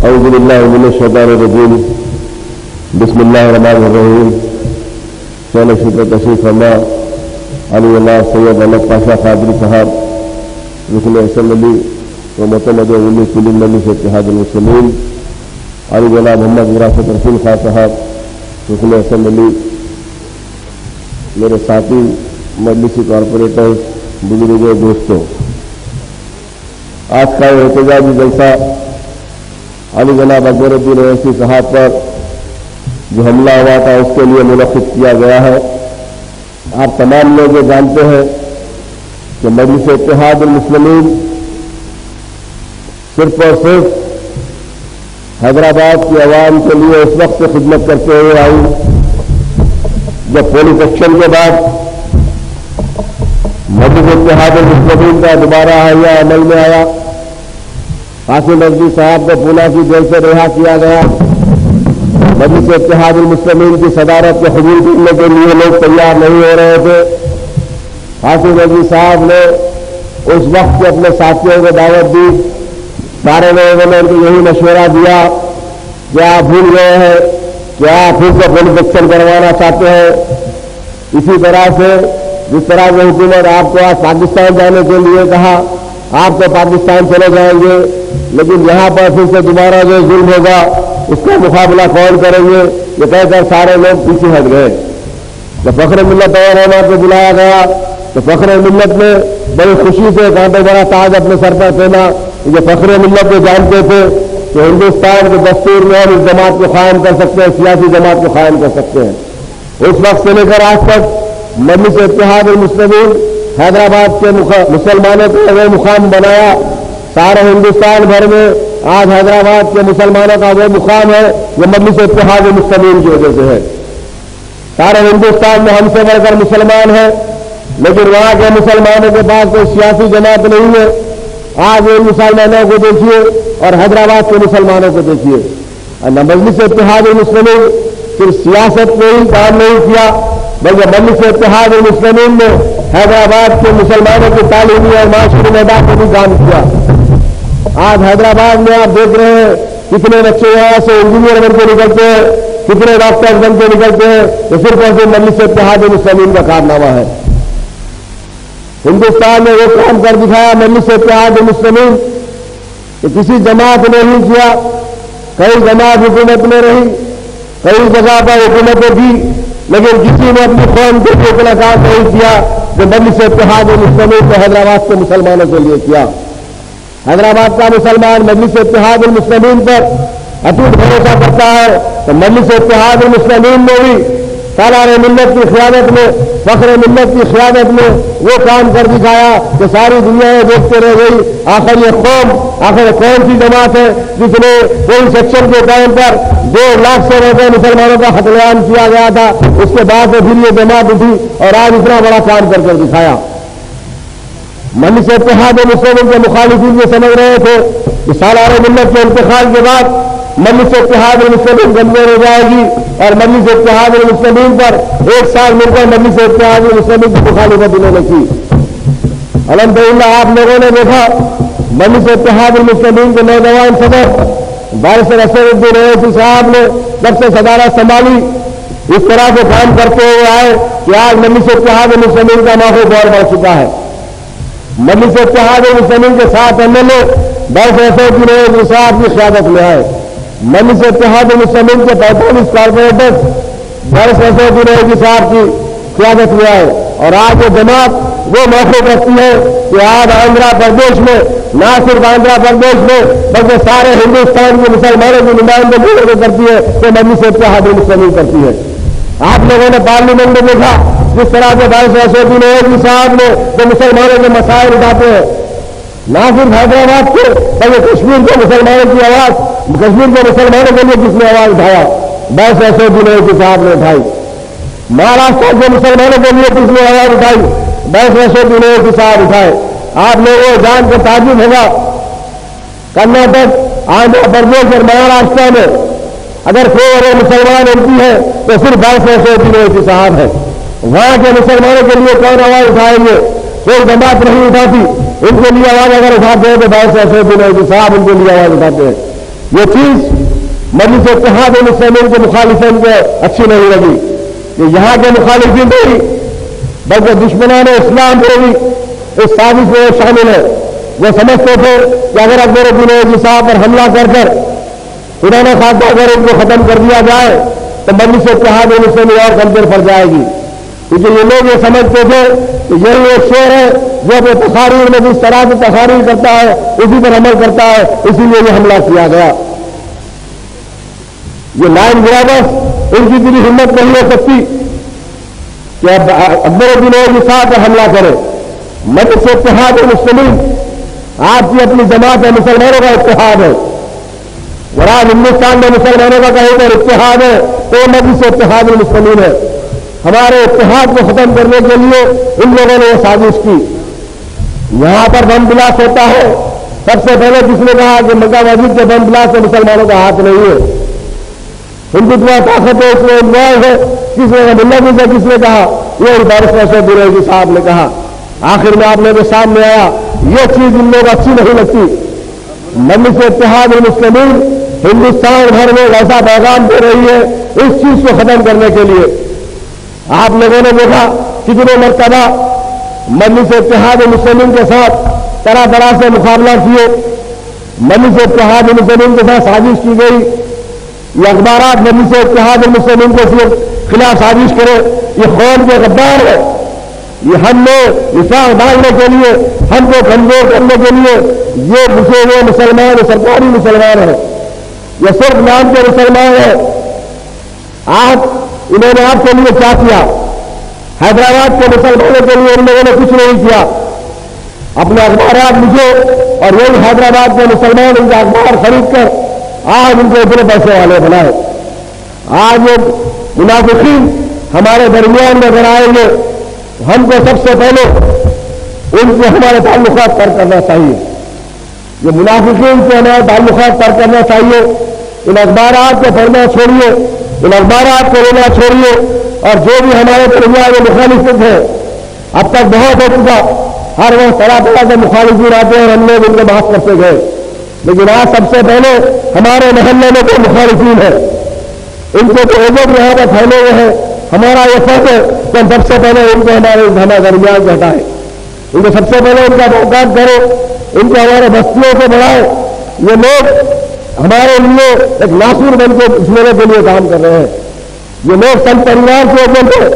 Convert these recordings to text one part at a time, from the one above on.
اعوذ باللہ من الشیطان الرجیم بسم اللہ الرحمن الرحیم چلے شکر تشریف فرما علی اللہ سید احمد پاشا قادری صاحب رکن احسن علی و معتمد علی کلی مجلس اتحاد المسلمین علی جناب محمد وراثت رسول خان صاحب رکن احسن علی، میرے ساتھی مجلسی کارپوریٹر، بزرگوں، دوستوں، آج کا احتجاجی جلسہ علی جناب اکبر الدین اویسی صاحب پر جو حملہ ہوا تھا اس کے لیے منعقد کیا گیا ہے۔ آپ تمام لوگ یہ جانتے ہیں کہ مجلس اتحاد المسلمین صرف اور صرف حیدرآباد کی عوام کے لیے اس وقت خدمت کرتے ہوئے آئی جب پولیس ایکشن کے بعد مجلس اتحاد المسلمین کا دوبارہ حیہ عمل میں آیا۔ قاسم رضوی صاحب کو پونا کی جیل سے رہا کیا گیا۔ مجلس اتحاد المسلمین کی صدارت کے قبول کرنے کے لیے لوگ تیار نہیں ہو رہے تھے۔ قاسم رضوی صاحب نے اس وقت اپنے ساتھیوں کو دعوت دی، سارے لوگوں نے ان کو یہی مشورہ دیا کہ آپ بھول گئے ہیں کہ آپ پھر سے پولیس ایکشن کروانا چاہتے ہیں۔ اسی طرح سے جس طرح سے حکومت آپ کو آج پاکستان جانے کے لیے کہا، آپ تو پاکستان چلے جائیں گے، لیکن یہاں پر پھر سے دوبارہ جو ظلم ہوگا اس کا مقابلہ کون کریں گے، یہ کہہ کر سارے لوگ پیچھے ہٹ گئے۔ جب فخر ملت طیب رحمان کو بلایا گیا تو فخر ملت نے بڑی خوشی سے کانٹے بڑا تاج اپنے سر پر پہنا۔ یہ فخر ملت کو جانتے تھے کہ ہندوستان کے دستور میں ہم اس جماعت کو قائم کر سکتے ہیں، سیاسی جماعت کو قائم کر سکتے ہیں۔ اس وقت سے لے کر آج تک مجلس اتحاد المسلمین حیدرآباد کے مسلمانوں کو وہ مقام بنایا۔ سارے ہندوستان بھر میں آج حیدرآباد کے مسلمانوں کا وہ مقام ہے جو مجلس اتحاد المسلمین کی وجہ سے ہے۔ سارے ہندوستان میں ہم سے بڑھ کر مسلمان ہیں، لیکن وہاں کے مسلمانوں کے پاس کوئی سیاسی جماعت نہیں ہے۔ آج ان مسلمانوں کو دیکھیے اور حیدرآباد کے مسلمانوں کو دیکھیے۔ مجلس اتحاد المسلمین صرف سیاست میں ہی کام نہیں کیا، بلکہ مجلس اتحاد المسلمین نے حیدرآباد کے مسلمانوں کی تعلیمی اور معاشرتی میدان میں بھی کام کیا۔ آج حیدرآباد میں آپ دیکھ رہے ہیں کتنے بچے یہاں سے انجینئر بن کے نکلتے ہیں، کتنے ڈاکٹر بن کے نکلتے ہیں، تو صرف اور صرف مجلس اتحاد المسلمین کا کارنامہ ہے۔ ہندوستان نے وہ کام کر دکھایا مجلس اتحاد المسلمین کہ کسی جماعت نے نہیں کیا۔ کئی جماعت حکومت میں رہی، کئی جگہ پر حکومتیں دی، لیکن کسی نے اپنی قوم کے لیے اتنا کام نہیں کیا جو مجلس اتحاد المسلمین نے حیدرآباد کے مسلمانوں کے لیے کیا۔ حیدرآباد کا مسلمان مجلس اتحاد المسلمین پر اٹوٹ بھروسہ کرتا ہے، تو مجلس اتحاد المسلمین نے بھی سالار ملت کی قیادت میں، فخر ملت کی قیادت میں وہ کام کر دکھایا کہ ساری دنیا دیکھتے رہ گئی آخر یہ قوم آخر کون سی جماعت ہے جس نے کوئی سیکشن کے ٹائم پر 2 لاکھ سے زیادہ مسلمانوں کا قتل عام کیا گیا تھا، اس کے بعد پھر یہ جماعت اٹھی اور آج اتنا بڑا کام کر دکھایا۔ مجلس اتحاد المسلمین کے مخالفین یہ سمجھ رہے تھے کہ سالار ملت کے انتقال کے بعد مجلس اتحاد المسلمین کمزور ہو جائے گی اور مجلس اتحاد المسلمین پر 1 سال مل کر مجلس اتحاد المسلمین کی مخالفت انہوں نے کی۔ الحمدللہ آپ لوگوں نے دیکھا مجلس اتحاد المسلمین کے نوجوان صدر بارشر اسد الدین اویسی صاحب نے جب سے صدارت سنبھالی اس طرح سے کام کرتے ہوئے آئے کہ آج مجلس اتحاد المسلمین کا ماحول اور بڑھ چکا ہے۔ مجلس اتحاد المسلمین کے 7 MLA بارشر اسد الدین اویسی صاحب کی قیادت میں آئے۔ مجلس اتحاد المسلمین کے 45 کارپوریٹر بارشر اسد الدین اویسی صاحب کی قیادت میں آئے، اور آج یہ جماعت وہ موقع رکھتی ہے کہ آج آندھرا پردیش میں، نہ صرف آندھرا پردیش میں بلکہ سارے ہندوستان کے مسلمانوں کی نمائندگی کرتی ہے کہ مجلس اتحاد المسلمین کرتی ہے۔ آپ لوگوں نے پارلیمنٹ میں دیکھا جس طرح سے بارشر اسد الدین اویسی صاحب نے جو مسلمانوں کے مسائل اٹھاتے ہیں، نہ صرف حیدرآباد کے بلکہ کشمیر کے مسلمانوں کی آواز، کشمیر کے مسلمانوں کے لیے جس نے آواز اٹھایا بارشر اسد الدین اویسی صاحب نے اٹھائی۔ مہاراشٹر کے مسلمانوں کے لیے کس نے آواز اٹھائی بارشر اسد الدین اویسی صاحب اٹھائے۔ آپ لوگوں کو جان کر تعجب ہوگا کرناٹک، آندھرا پردیش اور مہاراشٹر میں اگر کوئی مسلمان MP ہے تو صرف بارشر اسد الدین اویسی صاحب ہے۔ وہاں کے مسلمانوں کے لیے کون آواز اٹھائیں گے؟ کوئی جماعت نہیں اٹھاتی۔ ان کے لیے آواز اگر اٹھاتے ہیں تو بارشر اسد الدین اویسی صاحب ان کے لیے آواز اٹھاتے ہیں۔ یہ چیز مجلس اتحاد المسلمین کے مخالفین کو اچھی نہیں لگی کہ یہاں کے مخالفین بھی بلکہ دشمنان اسلام کو بھی اس سازش میں شامل ہے. وہ سمجھتے تھے کہ اگر اکبر الدین اویسی صاحب پر حملہ کر پرانا خاتہ اگر ان کو ختم کر دیا جائے تو مجلس اتحاد المسلمین اور کمزور پڑ جائے گی. کیونکہ یہ لوگ یہ سمجھتے تھے کہ یہی ایک شعر ہے جو اپنے تقاریر میں جس طرح سے تقاریر کرتا ہے اسی پر عمل کرتا ہے, اسی لیے یہ حملہ کیا گیا. یہ لائن گرابرس ان کی اتنی ہمت نہیں ہو سکتی کہ اب اکبر الدین اویسی صاحب پر حملہ کرے. مجلس اتحاد المسلمین آپ کی اپنی جماعت ہے, مسلمانوں کا اتحاد ہے, اور آج ہندوستان میں مسلمانوں کا کہیں پر اتحاد ہے تو مجلس اتحاد المسلمین ہے. ہمارے اتحاد کو ختم کرنے کے لیے ان لوگوں نے یہ سازش کی. یہاں پر بم بلاس ہوتا ہے, سب سے پہلے کس نے کہا کہ مکہ مسجد کے بم بلاس سے مسلمانوں کا ہاتھ نہیں ہے, ہندوتوا طاقت ہے اس میں انوائو ہے. کس نے ملا بھی کس نے کہا, یہ بارش اشرف درودی صاحب نے کہا. آخر میں آپ نے جو سامنے آیا یہ چیز ان لوگ اچھی نہیں لگتی. مجلس اتحاد المسلمین ہندوستان بھر میں ایسا پیغام دے رہی ہے اس چیز کو ختم کرنے کے لیے. آپ لوگوں نے دیکھا کتنے مرتبہ مجلس اتحاد المسلمین کے ساتھ طرح طرح سے مقابلہ کیے, مجلس اتحاد المسلمین کے ساتھ سازش کی گئی. یہ اخبارات مجلس اتحاد المسلمین کے خلاف سازش کرے, یہ قوم کے غدار ہے. یہ ہم نے نفاق ڈالنے کے لیے, ہم کو کمزور کرنے کے لیے یہ گھسے ہوئے مسلمان سرکاری مسلمان ہیں, یہ صرف نام کے مسلمان ہیں. انہوں نے آپ کے لیے کیا کیا؟ حیدرآباد کے مسلمانوں کے لیے ان لوگوں نے کچھ نہیں کیا. اپنے اخبارات مجھے اور یہی حیدرآباد کے مسلمان ان کا اخبار خرید کر آج ان کو اتنے پیسے والے بنائے. آج یہ منافقین ہمارے درمیان میں اگر آئیں گے ہم کو سب سے پہلے ان سے ہمارے تعلقات طے کرنا چاہیے. یہ منافقین سے ہمارے تعلقات طے کرنا چاہیے. ان اخبارات کو پڑھنا چھوڑیے, ان اخبارات کو لینا چھوڑیے, اور جو بھی ہمارے درمیان میں مخالفت ہے اب تک بہت ہو چکا. ہر وقت طرح طرح کے مخالفین آتے ہیں اور ہم لوگ ان کو بحث کرتے گئے. لیکن آج سب سے پہلے ہمارے محلے میں کوئی مخالفین ہے, ان سے تو عزت یہاں پر پھیلے ہوئے ہیں. ہمارا یہ فرض ہے کہ ہم سب سے پہلے ان کو ہمارے درمیان سے ہٹائیں, ان کو سب سے پہلے ان کا بہتات کرے, ان کو ہمارے بستیوں سے بڑھائے. یہ لوگ ہمارے لیے ایک ناصور بن کے دشمنوں کے لیے کام کر رہے ہیں. یہ لوگ سنت پریوار کے ایجنٹ ہیں,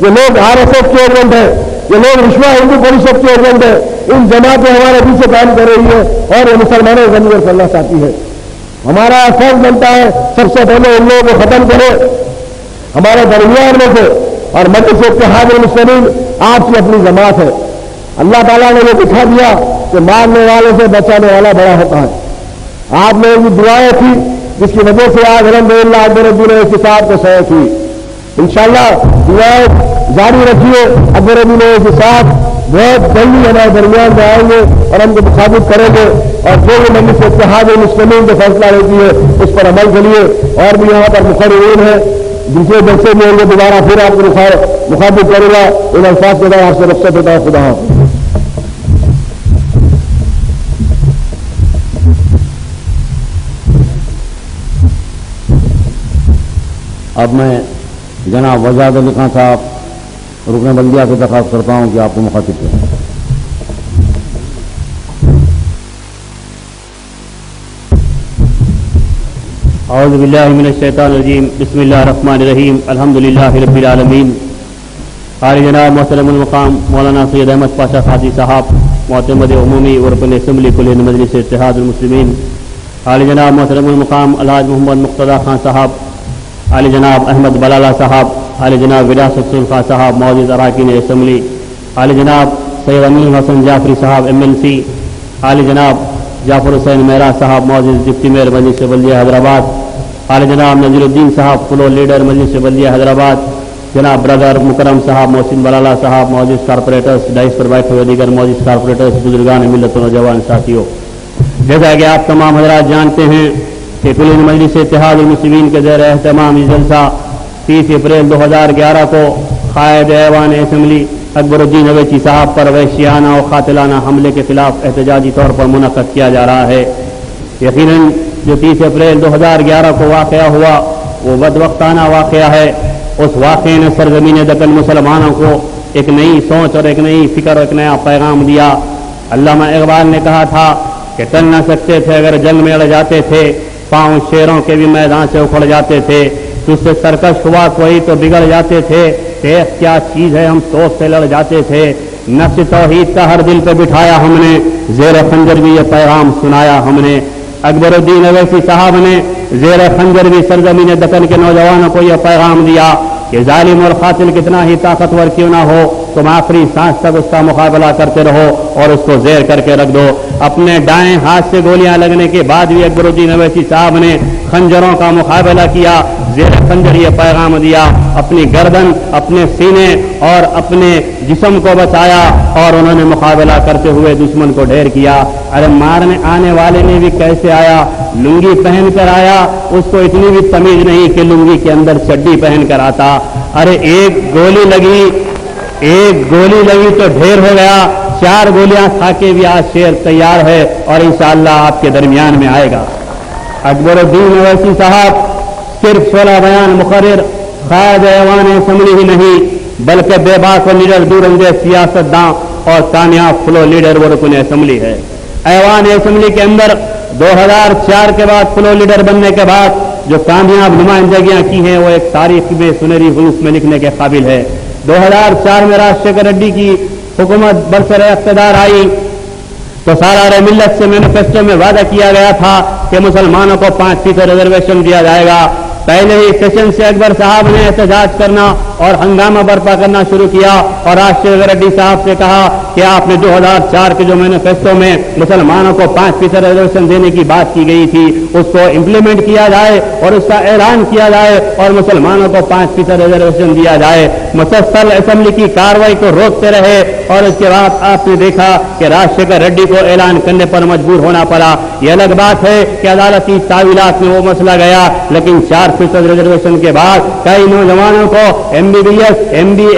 یہ لوگ RSS کے ایجنٹ ہیں, یہ لوگ وشوا ہندو پریشد کے ایجنٹ ہیں. ان جماعتیں ہمارے پیچھے کام کر رہی ہے اور یہ مسلمانوں کو کمزور کرنا چاہتی ہے. ہمارا فرض بنتا ہے سب سے پہلے ان لوگوں کو ختم کرے ہمارے درمیان میں سے. اور مجلس اتحاد المسلمین آپ کی اپنی جماعت ہے. اللہ تعالیٰ نے یہ دکھا دیا کہ مارنے والے سے بچانے والا بڑا ہوتا ہے. آپ نے یہ دعائیں تھی جس کی وجہ سے آج الحمدللہ اکبر الدین اویسی صاحب کو سیر کی. انشاءاللہ دعائیں جاری رکھیے. اکبر الدین اویسی صاحب بہت جلدی ہمارے درمیان میں آئیں گے اور ہم کو مخاطب کریں گے, اور جو بھی مجلس اتحاد المسلمین کا فیصلہ لیتی ہے اس پر عمل کریے. اور بھی یہاں پر مقررین ہیں دوسرے جلسے میں ہوں گے, دوبارہ پھر آپ کو مخاطب کرے گا. ان الفاظ کے بعد آپ سے رخصت ہوتا ہے. خدا حافظ. اب میں جناب وجاد علی خان صاحب رکن بلدیہ سے درخواست کرتا ہوں کہ آپ کو مخاطب کریں. اعوذ باللہ من الشیطان الرجیم, بسم اللہ الرحمن الرحیم, الحمدللہ رب العالمین. قاری جناب محترم المقام مولانا سید احمد پاشا قاضی صاحب معتمد عمومی ورکن اسمبلی کل ہند مجلس اتحاد المسلمین, عالی جناب محترم المقام الحاج محمد مقتدی خان صاحب, عالی جناب احمد بلالہ صاحب, عالی جناب وراثت خان صاحب معزز اراکین اسمبلی, عالی جناب سید امین حسن جعفری صاحب MLC, عالی جناب جعفر حسین مہرا صاحب معزز ڈپٹی میئر مجلس بلدیہ حیدرآباد, عالی جناب نذیر الدین صاحب فلور لیڈر مجلس بلدیہ حیدرآباد, جناب برادر مکرم صاحب محسن بلالہ صاحب معزز کارپوریٹرز, ڈائس پر بیٹھے ہوئے دیگر معزز کارپوریٹرز, بزرگان ملت و نوجوان ساتھیوں, جیسا کہ آپ تمام حضرات جانتے ہیں کہ کل ہند مجلس اتحاد المسلمین کے زیر اہتمام یہ جلسہ 30 اپریل 2011 کو قائد ایوان اسمبلی اکبر الدین اویسی صاحب پر وحشیانہ اور قاتلانہ حملے کے خلاف احتجاجی طور پر منعقد کیا جا رہا ہے. یقیناً جو 30 اپریل 2011 کو واقعہ ہوا وہ بدوقتانہ واقعہ ہے. اس واقعے نے سرزمین دکن مسلمانوں کو ایک نئی سوچ اور ایک نئی فکر اور ایک نیا پیغام دیا. علامہ اقبال نے کہا تھا کہ چل نہ سکتے تھے اگر جنگ میں اڑ جاتے تھے, پاؤں شیروں کے بھی میدان سے اکھڑ جاتے تھے, تجھ سے سرکش ہوا کوئی تو بگڑ جاتے تھے, دیکھ کیا چیز ہے ہم سوچ سے لڑ جاتے تھے, نفس توحید کا ہر دل پہ بٹھایا ہم نے, زیر خنجر بھی یہ پیغام سنایا ہم نے. اکبر الدین اویسی صاحب نے زیر خنجر بھی سرزمین دکن کے نوجوانوں کو یہ پیغام دیا کہ ظالم اور قاتل کتنا ہی طاقتور کیوں نہ ہو, تم آخری سانس تک اس کا مقابلہ کرتے رہو اور اس کو زیر کر کے رکھ دو. اپنے دائیں ہاتھ سے گولیاں لگنے کے بعد بھی اکبر الدین اویسی صاحب نے خنجروں کا مقابلہ کیا, زیر خنجر یہ پیغام دیا, اپنی گردن, اپنے سینے اور اپنے جسم کو بچایا اور انہوں نے مقابلہ کرتے ہوئے دشمن کو ڈھیر کیا. ارے مارنے آنے والے نے بھی کیسے آیا, لنگی پہن کر آیا, اس کو اتنی بھی تمیز نہیں کہ لنگی کے اندر چڈی پہن کر آتا. ارے ایک گولی لگی تو ڈھیر ہو گیا, 4 گولیاں کھا کے بھی آج شیر تیار ہے اور انشاءاللہ آپ کے درمیان میں آئے گا. اکبر الدین اویسی صاحب صرف 16 بیان مقرر خارج ایوان اسمبلی ہی نہیں بلکہ بے باک و لیڈر دور اندیش سیاستداں اور کامیاب فلو لیڈر و رکن اسمبلی ہے. ایوان اسمبلی کے اندر 2004 کے بعد فلو لیڈر بننے کے بعد جو کامیاب نمائندگیاں کی ہیں وہ ایک تاریخ میں سنہری حروف میں لکھنے کے قابل ہے. 2004 میں راجشیکھر ریڈی کی حکومت برسر اقتدار آئی تو سالار ملت سے مینیفیسٹو میں وعدہ کیا گیا تھا کہ مسلمانوں کو 5% ریزرویشن دیا جائے گا. پہلے ہی سیشن سے اکبر صاحب نے احتجاج کرنا اور ہنگامہ برپا کرنا شروع کیا اور راجشیکھر ریڈی صاحب سے کہا کہ آپ نے 2004 کے جو مینیفیسٹو میں مسلمانوں کو 5% ریزرویشن دینے کی بات کی گئی تھی اس کو امپلیمنٹ کیا جائے اور اس کا اعلان کیا جائے اور مسلمانوں کو 5% ریزرویشن دیا جائے. مسلسل اسمبلی کی کارروائی کو روکتے رہے اور اس کے بعد آپ نے دیکھا کہ راجشیکھر ریڈی کو اعلان کرنے پر مجبور ہونا پڑا. یہ الگ بات ہے کہ عدالتی تعویلات میں وہ مسئلہ گیا, لیکن 4% ریزرویشن کے بعد کئی نوجوانوں کو MBBS, MBA,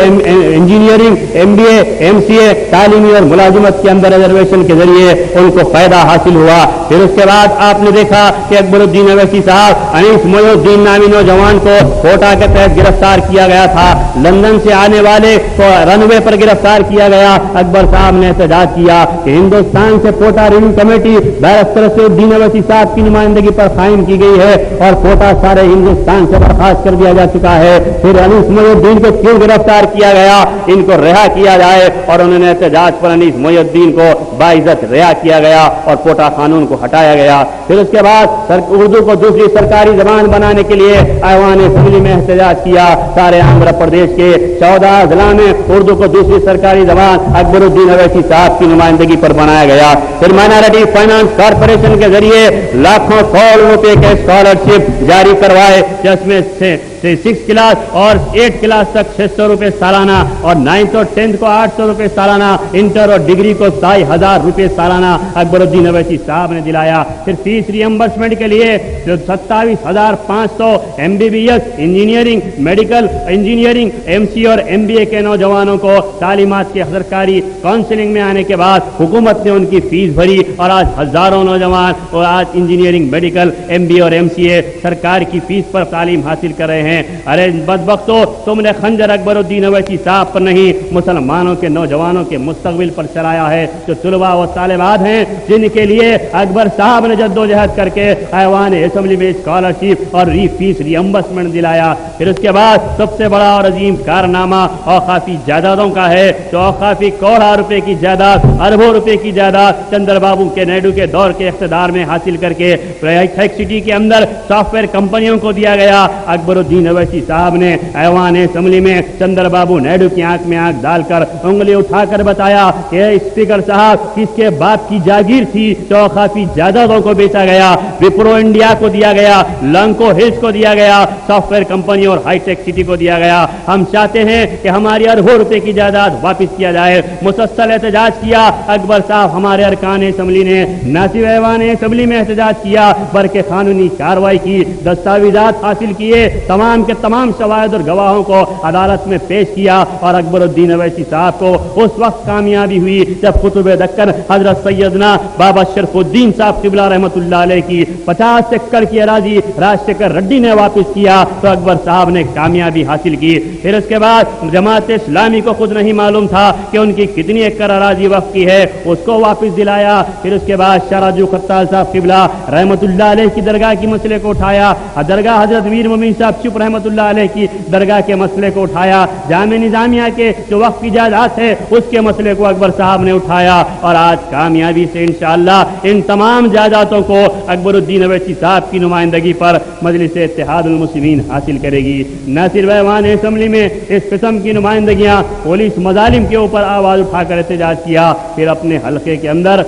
engineering, MBA, MCA تعلیمی اور ملازمت کے اندر ریزرویشن کے ذریعے ان کو فائدہ حاصل ہوا. پھر اس کے بعد آپ نے دیکھا کہ اکبر الدین اویسی صاحب انیس محی الدین نامی نوجوان کو کوٹا کے تحت گرفتار کیا گیا تھا, لندن سے آنے والے کو رن وے پر گرفتار کیا گیا. اکبر صاحب نے احتجاج کیا کہ ہندوستان سے کوٹا ریویو کمیٹی بیرسٹر الدین اویسی صاحب کی نمائندگی پر قائم کی گئی ہے اور کوٹا سارے ہندوستان سے برخاست کر دیا جا چکا ہے. پھر انیس محی الدین کو کیوں گرفتار کیا گیا, ان کو رہا کیا جائے, اور انہوں نے احتجاج پر انیس محی الدین کو باعزت رہا کیا گیا اور کوٹا قانون کو ہٹایا گیا. پھر اس کے بعد اردو کو دوسری سرکاری زبان بنانے کے لیے ایوان اسمبلی میں احتجاج کیا. سارے آندھرا پردیش کے 14 اضلاع میں اردو کو دوسری سرکاری زبان اکبر الدین اویسی صاحب کی نمائندگی پر بنایا گیا. پھر مائنارٹی فائنانس کارپوریشن کے ذریعے لاکھوں کروڑ روپے کے اسکالرشپ جاری کروائے, جس میں سے 6 کلاس اور 8 کلاس تک 600 روپے سالانہ اور 9th اور 10th کو 800 روپے سالانہ, انٹر اور ڈگری کو 2500 روپے سالانہ اکبر الدین اویسی صاحب نے دلایا. پھر فیس ری ایمبرسمنٹ کے لیے 27,500 MBBS engineering, medical engineering, MC اور MBA کے نوجوانوں کو تعلیمات کی سرکاری کاؤنسلنگ میں آنے کے بعد حکومت نے ان کی فیس بھری اور آج ہزاروں نوجوان اور آج انجینئرنگ, میڈیکل, MBA اور MCA سرکار کی فیس پر تعلیم حاصل کر رہے ہیں. ارے بدبختو, تم نے خنجر اکبر الدین اویسی صاحب پر نہیں مسلمانوں کے نوجوانوں کے مستقبل پر چلایا ہے, جو طلباء و طالبات ہیں جن کے لیے اکبر صاحب نے جدوجہد کر کے ایوان اسمبلی میں اسکالرشپ اور فیس ری ایمبرسمنٹ دلایا. پھر اس کے بعد سب سے بڑا اور عظیم کارنامہ اوقافی جائیدادوں کا ہے, جو اوقافی کروڑوں روپے کی جائیداد, اربوں روپے کی جائیداد چندر بابو کے نائیڈو کے دور کے اقتدار میں حاصل کر کے ٹیک سٹی کے اندر سافٹ ویئر کمپنیوں کو دیا گیا. اکبر الدین اویسی صاحب نے ایوان اسمبلی میں چندر بابو نائیڈو کی آنکھ میں آنکھ ڈال کر انگلی اٹھا کر بتایا کہ اسپیکر صاحب کس کے باپ کی جاگیر تھی جو اوقافی جائیدادوں کو بیچا گیا, وپرو انڈیا کو دیا گیا, لنکو ہلز کو دیا گیا, سافٹ ویئر کمپنی اور ہائی ٹیک سٹی کو دیا گیا. ہم چاہتے ہیں کہ ہماری اربوں روپے کی جائیداد واپس کیا جائے. مسلسل احتجاج کیا اکبر صاحب. ہمارے ارکان اسمبلی نے نہ صرف ایوان اسمبلی میں احتجاج کیا بلکہ قانونی کارروائی کی, دستاویزات حاصل کیے, تمام तमाम के तमाम शवाहिद और गवाहों को अदालत में पेश किया और अकबर उद्दीन अवैसी साहब को उस वक्त कामयाबी हुई जब कुतुब दक्कन हजरत सैयदना बाबा शरफुद्दीन साहब क़िबला रहमतुल्लाह अलैह की 50 एकड़ की अराजी राजशेखर रेड्डी ने वापस किया तो अकबर साहब ने कामयाबी हासिल की। फिर उसके बाद जमात इस्लामी को खुद नहीं मालूम था कि उनकी कितनी एकड़ अराजी वक्त की है, उसको वापस दिलाया। फिर उसके बाद शराजू खत्ताल साहब क़िबला रहमतुल्लाह अलैह की दरगाह की मसले को उठाया, दरगाह हजरत मीर मोमिन साहब चुप रहमतुल्लाह अलैह की दरगाह के मसले को उठाया, जामे निजामिया के जो वक्त की जायदाद है उसके मसले को अकबर साहब ने उठाया और आज कामयाबी से इंशाअल्लाह इन तमाम जायदादों को अकबर उद्दीन अवैसी साहब की नुमाइंदगी पर मजलिस इत्तेहादुल मुस्लिमीन हासिल करेगी। न सिर्फ ऐवान असेंबली में इस किस्म की नुमाइंदगियाँ पुलिस मजालिम के ऊपर आवाज़ उठाकर एहतजाज किया, फिर अपने हल्के के अंदर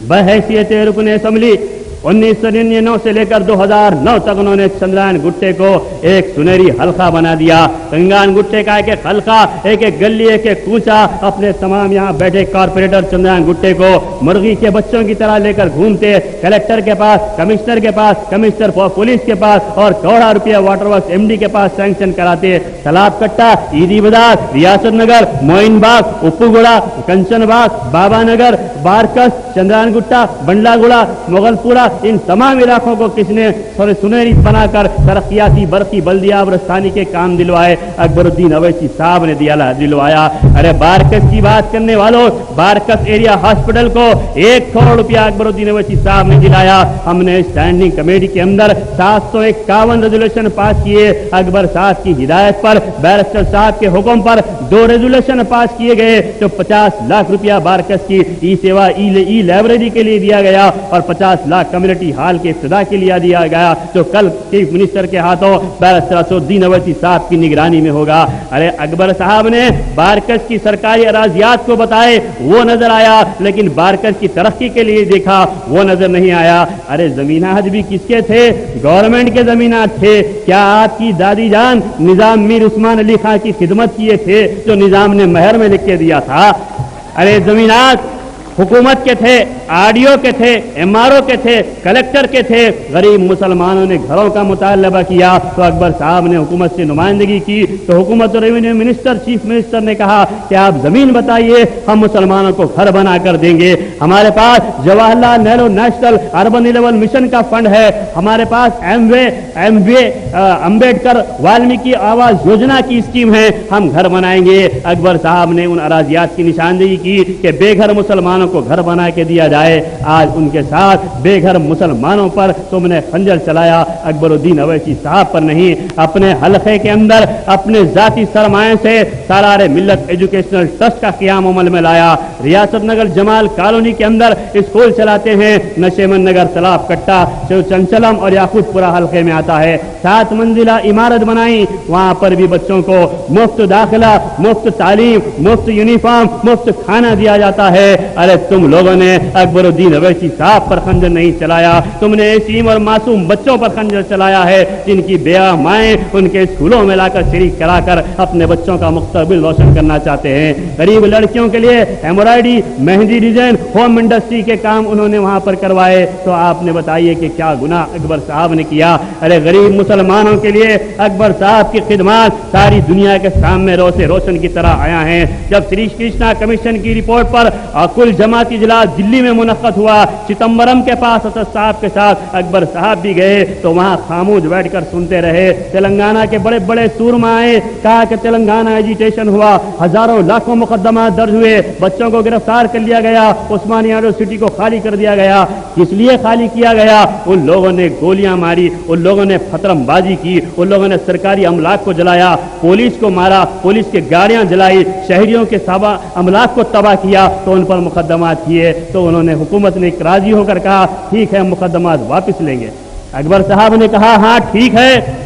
बहैसियत रुकन असेंबली 1999 से लेकर 2009 तक उन्होंने चंद्रायन गुट्टे को एक सुनहरी हल्का बना दिया। चंद्रायन गुट्टे का एक हल्का, एक एक गली, एक एक कूचा, अपने तमाम यहाँ बैठे कारपोरेटर चंद्रायन गुट्टे को मुर्गी के बच्चों की तरह लेकर घूमते, कलेक्टर के पास, कमिश्नर के पास, कमिश्नर पुलिस के पास और करोड़ों रुपया वाटर वर्क्स एमडी के पास सैंक्शन कराते। तालाब कट्टा, ईदी बाजार, रियासत नगर, मोइन बाग, उप्पूगुड़ा, कंचन बाग, बाबा नगर, बारकस, चंद्रायन गुट्टा, बंडलागुड़ा, मुगलपुरा, इन तमाम इलाकों को किसने सुनहरी बनाकर तरक्याती बरकी बल्दिया अब्रस्तानी के काम दिलवाए? अकबरुद्दीन अवैसी साहब ने दिलवाया। अरे बारकस की बात करने वालों, बारकस एरिया हॉस्पिटल को 1 करोड़ रुपया अकबरुद्दीन अवैसी साहब ने दिलाया। हमने स्टैंडिंग कमेटी के अंदर 751 रेजोल्यूशन पास किए। अकबर साहब की हिदायत पर, बैरिस्टर साहब के हुक्म पर 2 रेजोल्यूशन पास किए गए तो 50 लाख रुपया बारकस की ई सेवा ई लाइब्रेरी के लिए दिया गया और 50 लाख कम्युनिटी हॉल के इफ्तिदा के लिए दिया गया जो कल चीफ मिनिस्टर के हाथों बैरिस्टर असदुद्दीन अवैसी साहब की निगरानी में होगा। अरे अकबर साहब ने बारकस की सरकारी अराजियात को बताए, वो नजर आया, लेकिन बारकस की तरक्की के लिए देखा, वो नजर नहीं आया। अरे जमीनात भी किसके थे? गवर्नमेंट के जमीनात थे। क्या आपकी दादी जान निजाम मीर उस्मान अली खां की खिदमत किए थे जो निजाम ने महर में लिख के दिया था? अरे जमीनात हुकूमत के थे, आरडीओ के थे, एमआरओ के थे, कलेक्टर के थे। गरीब मुसलमानों ने घरों का मुतालबा किया तो अकबर साहब ने हुकूमत से नुमाइंदगी की तो हुकूमत और रेवेन्यू मिनिस्टर, चीफ मिनिस्टर ने कहा कि आप जमीन बताइए, हम मुसलमानों को घर बना कर देंगे। हमारे पास Jawaharlal Nehru national urban renewal mission का फंड है, हमारे पास एमवे अंबेडकर वाल्मीकि आवास योजना की स्कीम है, हम घर बनाएंगे। अकबर साहब ने उन अराजियात की निशानदेही की कि बेघर मुसलमानों को घर बना के दिया जाए। आज उनके साथ बेघर मुसलमानों पर तुमने खंजर चलाया, अकबरुद्दीन अवैसी साहब पर नहीं। अपने हलके के अंदर अपने जाती सरमाए से सालारे मिल्लत एजुकेशनल ट्रस्ट का क़याम अमल में लाया। रियासत नगर जमाल कॉलोनी के अंदर स्कूल चलाते हैं। नशेमन नगर, तालाब कट्टा, चंचलम और याकूतपुरा हलके में आता है। 7 मंजिला इमारत बनाई, वहां पर भी बच्चों को मुफ्त दाखिला, मुफ्त तालीम, मुफ्त यूनिफॉर्म, मुफ्त खाना दिया जाता है। अरे तुम लोगों ने अकबरुद्दीन अवैसी साहब पर खंजर नहीं चलाया, तुमने यतीम और मासूम बच्चों पर खंजर चलाया है जिनकी बेवा माएँ उनके स्कूलों में लाकर शरीक कराकर अपने बच्चों का मुस्तकबिल रोशन करना चाहते हैं। गरीब लड़कियों के लिए embroidery, mehndi design, home industry के काम उन्होंने वहां पर करवाए। तो आपने बताइए कि क्या गुनाह अकबर साहब ने किया? अरे गरीब मुसलमानों के लिए अकबर साहब की खिदमत सारी दुनिया के सामने रोशन की तरह आया है। जब श्री कृष्णा कमीशन की रिपोर्ट पर कुल जमाती इजलास दिल्ली में मुनक्कद हुआ, चिदम्बरम के पास असद साहब के साथ अकबर साहब भी गए तो वहां खामोश बैठकर सुनते रहे। तेलंगाना के बड़े बड़े सूरमा आए, कहा कि तेलंगाना एजिटेशन हुआ, हजारों लाखों मुकदमा दर्ज हुए, बच्चों को गिरफ्तार कर लिया गया, उस्मानिया यूनिवर्सिटी को खाली कर दिया गया। किस लिए खाली किया गया? उन लोगों ने गोलियां मारी, उन लोगों ने फतरमबाजी की, उन लोगों ने सरकारी अमलाक को जलाया, पुलिस को मारा, पुलिस की गाड़ियां जलाई, शहरियों के अमलाक को तबाह किया तो उन पर मुकदमात किए। तो उन्होंने हुकूमत ने राजी होकर कहा ठीक है मुकदमात वापस लेंगे। अकबर साहब ने कहा हाँ ठीक है,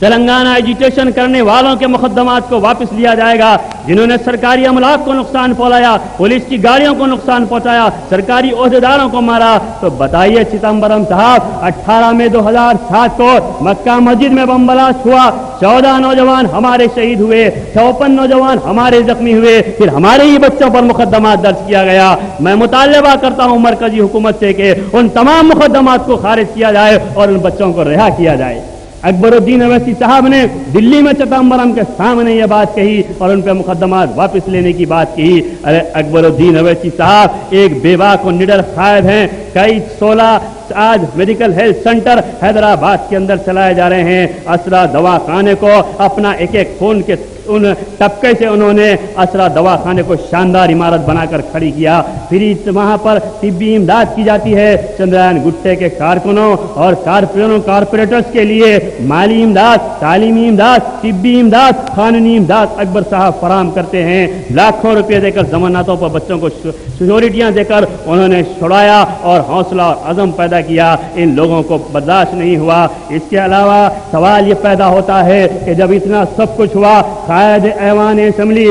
तेलंगाना एजिटेशन करने वालों के मुकदमात को वापस लिया जाएगा, जिन्होंने सरकारी अमलाक को नुकसान पहुंचाया, पुलिस की गाड़ियों को नुकसान पहुंचाया, सरकारी ओहदेदारों को मारा। तो बताइए चिदम्बरम साहब, 18 मई 2007 को मक्का मस्जिद में बम ब्लास्ट हुआ, 14 नौजवान हमारे शहीद हुए, 54 नौजवान हमारे जख्मी हुए, फिर हमारे ही बच्चों पर मुकदमा दर्ज किया गया। मैं मुतालबा करता हूं मरकजी हुकूमत से कि उन तमाम मुकदमात को खारिज किया जाए और उन बच्चों को रिहा किया जाए। अकबरुद्दीन अवैसी साहब ने दिल्ली में चिदम्बरम के सामने ये बात कही और उन पर मुकदमात वापस लेने की बात कही। अरे अकबरुद्दीन अवैसी साहब एक बेवा को निडर कायद हैं। कई 16 आज मेडिकल हेल्थ सेंटर हैदराबाद के अंदर चलाए जा रहे हैं। असरा दवाखाने को अपना एक एक खून के उन टपके से उन्होंने असरा दवाखाने को शानदार इमारत बनाकर खड़ी किया। फिर वहां पर तिब्बी इमदाद की जाती है। चंद्रयान गुट्टे के कारकुनों और कारपोरेटर्स के लिए माली इमदाद, तालीमी इमदाद, तिब्बी इमदाद, कानूनी इमदाद अकबर साहब फराम करते हैं। लाखों रुपये देकर जमानतों पर बच्चों को सिक्योरिटियां देकर उन्होंने छुड़ाया और हौसला और अज़म पैदा किया। इन लोगों को बर्दाश्त नहीं हुआ। इसके अलावा सवाल ये पैदा होता है कि जब इतना सब कुछ हुआ, कायद ऐवान असेंबली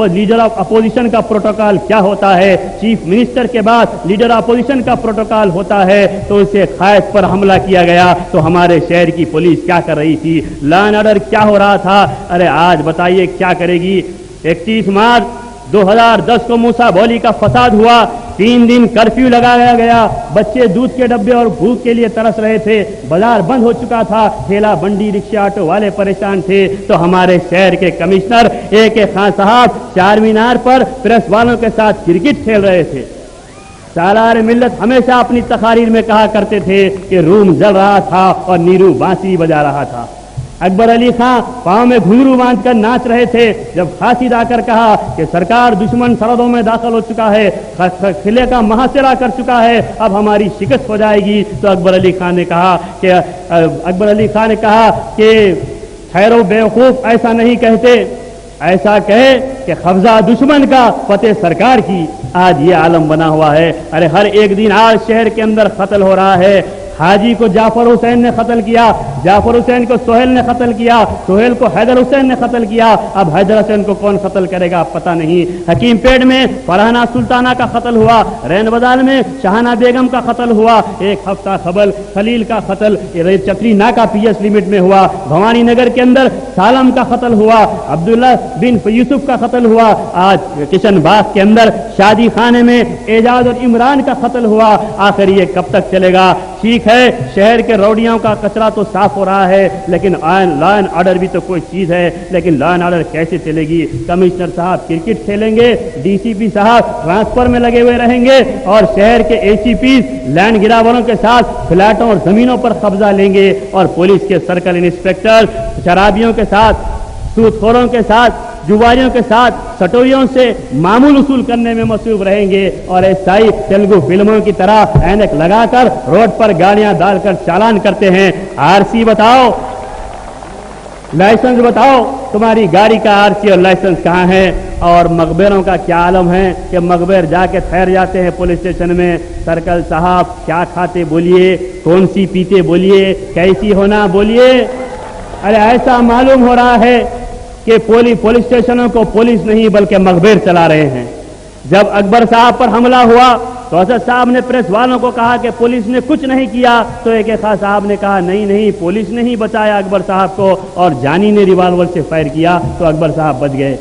लीडर ऑफ अपोजिशन का प्रोटोकॉल क्या होता है? चीफ मिनिस्टर के बाद लीडर अपोजिशन का प्रोटोकॉल होता है। तो उसे कायद पर हमला किया गया तो हमारे शहर की पुलिस क्या कर रही थी? लॉ एंड ऑर्डर क्या हो रहा था? अरे आज बताइए क्या करेगी? 31 मार्च 2010 को मूसा भोली का फसाद हुआ। 3 दिन कर्फ्यू लगाया गया। बच्चे दूध के डब्बे और भूख के लिए तरस रहे थे। बाजार बंद हो चुका था। ठेला बंडी रिक्शा ऑटो वाले परेशान थे। तो हमारे शहर के कमिश्नर AK खान साहब चार मीनार पर प्रेस वालों के साथ क्रिकेट खेल रहे थे। सालार मिल्लत हमेशा अपनी तकारीर में कहा करते थे कि रूम जल रहा था और नीरू बांसुरी बजा रहा था। अकबर अली खां पांव में घुंघरू बांध कर नाच रहे थे। जब खासिद आकर कहा कि सरकार दुश्मन सरहदों में दाखिल हो चुका है, किले का मुहासिरा कर चुका है, अब हमारी शिकस्त हो जाएगी, तो अकबर अली खान ने कहा कि ठहरो बेवकूफ, ऐसा नहीं कहते, ऐसा कहे कि कब्जा दुश्मन का फतेह सरकार की। आज ये आलम बना हुआ है। अरे हर एक दिन आज शहर के अंदर कत्ल हो रहा है। हाजी को जाफर हुसैन ने कत्ल किया, जाफर हुसैन को सोहेल ने कत्ल किया, सोहेल को हैदर हुसैन ने कत्ल किया। अब हैदर हुसैन को कौन कत्ल करेगा पता नहीं। हकीम पेड़ में फरहाना सुल्ताना का कत्ल हुआ। रैन बाजार में शाहाना बेगम का कत्ल हुआ। एक हफ्ता खबल खलील का कत्ल चतरी नाका PS लिमिट में हुआ। भवानी नगर के अंदर सालम का कत्ल हुआ। अब्दुल्ला बिन यूसुफ का कत्ल हुआ। आज किशन बाग के अंदर शादी खाने में एजाज और इमरान का कत्ल हुआ। आखिर ये कब तक चलेगा? ठीक है, शहर के रौडियों का कचरा तो साफ हो रहा है, लेकिन लॉ एंड ऑर्डर भी तो कोई चीज है। लेकिन लॉ एंड ऑर्डर कैसे चलेगी? कमिश्नर साहब क्रिकेट खेलेंगे, DCP साहब ट्रांसफर में लगे हुए रहेंगे और शहर के ACPs लैंड गिरावरों के साथ फ्लैटों और जमीनों पर कब्जा लेंगे और पुलिस के सर्कल इंस्पेक्टर शराबियों के साथ, सूदखोरों के साथ, जुआरियों के साथ, सटोरियों से मामूल वसूल करने में मसरूफ रहेंगे और ऐसा ही तेलुगु फिल्मों की तरह ऐनक लगाकर रोड पर गाड़ियां डालकर चालान करते हैं। RC बताओ, लाइसेंस बताओ, तुम्हारी गाड़ी का RC और लाइसेंस कहाँ है? और मकबरों का क्या आलम है कि मकबर जाके ठहर जाते हैं पुलिस स्टेशन में। सर्कल साहब क्या खाते बोलिए, कौन सी पीते बोलिए, कैसी होना बोलिए। अरे ऐसा मालूम हो रहा है कि पुलिस स्टेशनों को पुलिस नहीं बल्कि मकबर चला रहे हैं। जब अकबर साहब पर हमला हुआ तो असद साहब ने प्रेस वालों को कहा कि पुलिस ने कुछ नहीं किया। तो AK खान साहब ने कहा नहीं, पुलिस ने ही बचाया अकबर साहब को, और जानी ने रिवाल्वर से फायर किया तो अकबर साहब बच गए।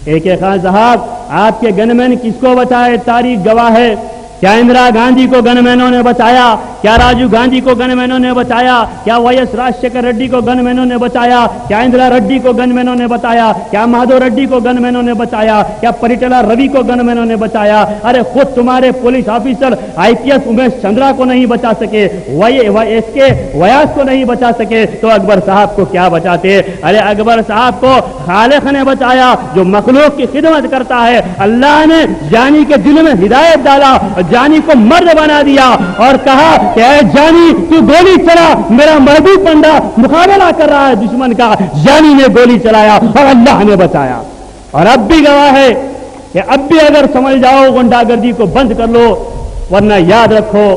AK खान साहब आपके गनमैन किसको बचाए? तारीख गवाह है। क्या इंदिरा गांधी को गनमैनों ने बचाया? क्या राजीव गांधी को गनमैनों ने बचाया? क्या YS राजशेखर रेड्डी को गनमैनों ने बचाया? क्या इंदिरा रेड्डी को गनमैनों ने बचाया? क्या माधव रेड्डी को गनमैनों ने बचाया? क्या परिटला रवि को गनमैनों ने बचाया? अरे खुद तुम्हारे police officer IPS Umesh Chandra को नहीं बचा सके, SK व्यास को नहीं बचा सके, तो अकबर साहब को क्या बचाते? अरे अकबर साहब को खालिक ने बचाया जो मखलूक की खिदमत करता है। अल्लाह ने जानी के दिल में हिदायत डाला, जानी को मर्द बना दिया और कहा कि ऐ जानी तू गोली चला, मेरा महबूब बंदा मुकाबला कर रहा है दुश्मन का। जानी ने गोली चलाया और अल्लाह ने बचाया। और अब भी गवाह है कि अब भी अगर समझ जाओ गुंडागर्दी को बंद कर लो, वरना याद रखो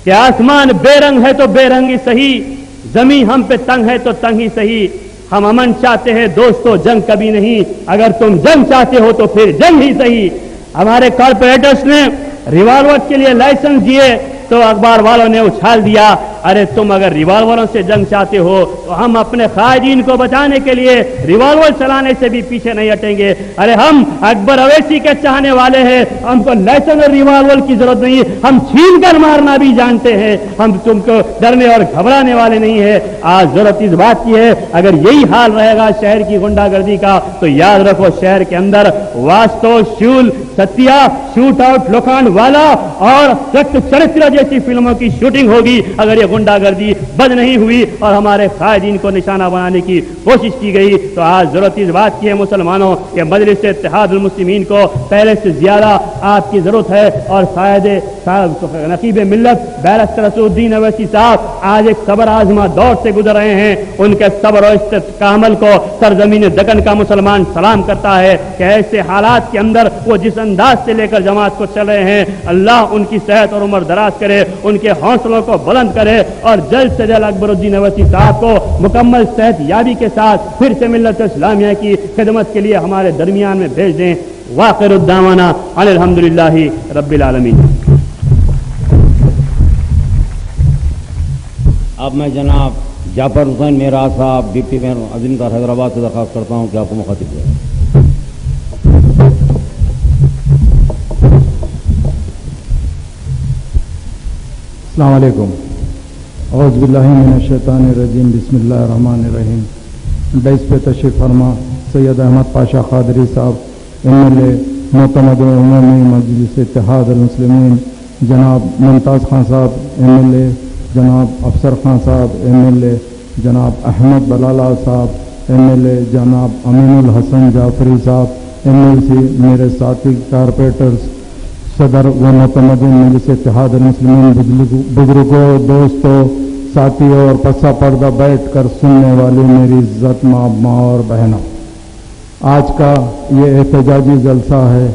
कि आसमान बेरंग है तो बेरंग ही सही, जमीन हम पे तंग है तो तंग ही सही। हम अमन चाहते हैं दोस्तों, जंग कभी नहीं। अगर तुम जंग चाहते हो तो फिर जंग ही सही। हमारे कॉर्पोरेटर्स ने रिवॉल्वर के लिए लाइसेंस दिए तो अखबार वालों ने उछाल दिया अरे तुम अगर रिवॉल्वरों से जंग चाहते हो तो हम अपने कायदीन को बचाने के लिए रिवॉल्वर चलाने से भी पीछे नहीं हटेंगे। अरे हम अकबर अवैसी के चाहने वाले हैं, हमको लाइसेंस और रिवॉल्वर की जरूरत नहीं, हम छीन कर मारना भी जानते हैं, हम तुमको डरने और घबराने वाले नहीं है। आज जरूरत इस बात की है, अगर यही हाल रहेगा शहर की गुंडागर्दी का तो याद रखो शहर के अंदर वास्तव, शूल, सत्या, शूट आउट, लोखंड वाला और सख्त चरित्र जैसी फिल्मों की शूटिंग होगी अगर ये गुंडागर्दी बंद नहीं हुई और हमारे कायदीन को निशाना बनाने की कोशिश की गई। तो आज जरूरत इस बात की है मुसलमानों के मजलिस इत्तेहादुल मुस्लिमीन को पहले से ज्यादा आपकी जरूरत है। और शायद नकीब मिल्लत बैरिस्टर असदुद्दीन अवैसी साहब आज एक सबर आजमा दौर से गुजर रहे हैं। उनके सबर और इस्तेकामल को सरजमीन दक्कन का मुसलमान सलाम करता है कि ऐसे हालात के अंदर वो जिस अंदाज से लेकर जमात को चल रहे हैं, अल्लाह उनकी सेहत और उम्र दराज करे, उनके हौसलों को बुलंद करे और जल्द से जल्द अकबरुद्दीन अवैसी साहब को मुकम्मल सेहत याबी के साथ फिर से मिल्लत इस्लामिया की खिदमत के लिए हमारे दरमियान में भेज दें। वाखिरुद्दावाना अल्हम्दुलिल्लाहि रब्बिल आलमीन। अब मैं जनाब जाफर हुसैन मेरा साहब डिप्टी मेयर अजीमगढ़ हैदराबाद से दरख्वास्त करता हूँ कि आपको मुखातिब करें। अस्सलाम वालेकुम। औज़ु बिल्लाहि मिनश शैतानिर रजीम, बिस्मिल्लाहिर रहमानिर रहीम। डाइस पे तशरीफ फरमा सैयद अहमद पाशा कादरी साहब, एमएलए मोतमद उमूमी मजलिस इत्तेहादुल मुस्लिमीन, जनाब मुमताज़ खान साहब एमएलए, जनाब अफसर खान साहब एमएलए, जनाब अहमद बलाला साहब एमएलए, जनाब अमीनुल हसन जाफरी साहब एमएलसी, मेरे साथी कारपोरेटर्स, सदर व मोतमदीन मजलिस इत्तेहादुल मुस्लिमीन, बुजुर्गों, दोस्तों, साथियों और पसा पर्दा बैठ कर सुनने वाली मेरी इज्जत माँ और बहनों, आज का ये एहतजाजी जलसा है।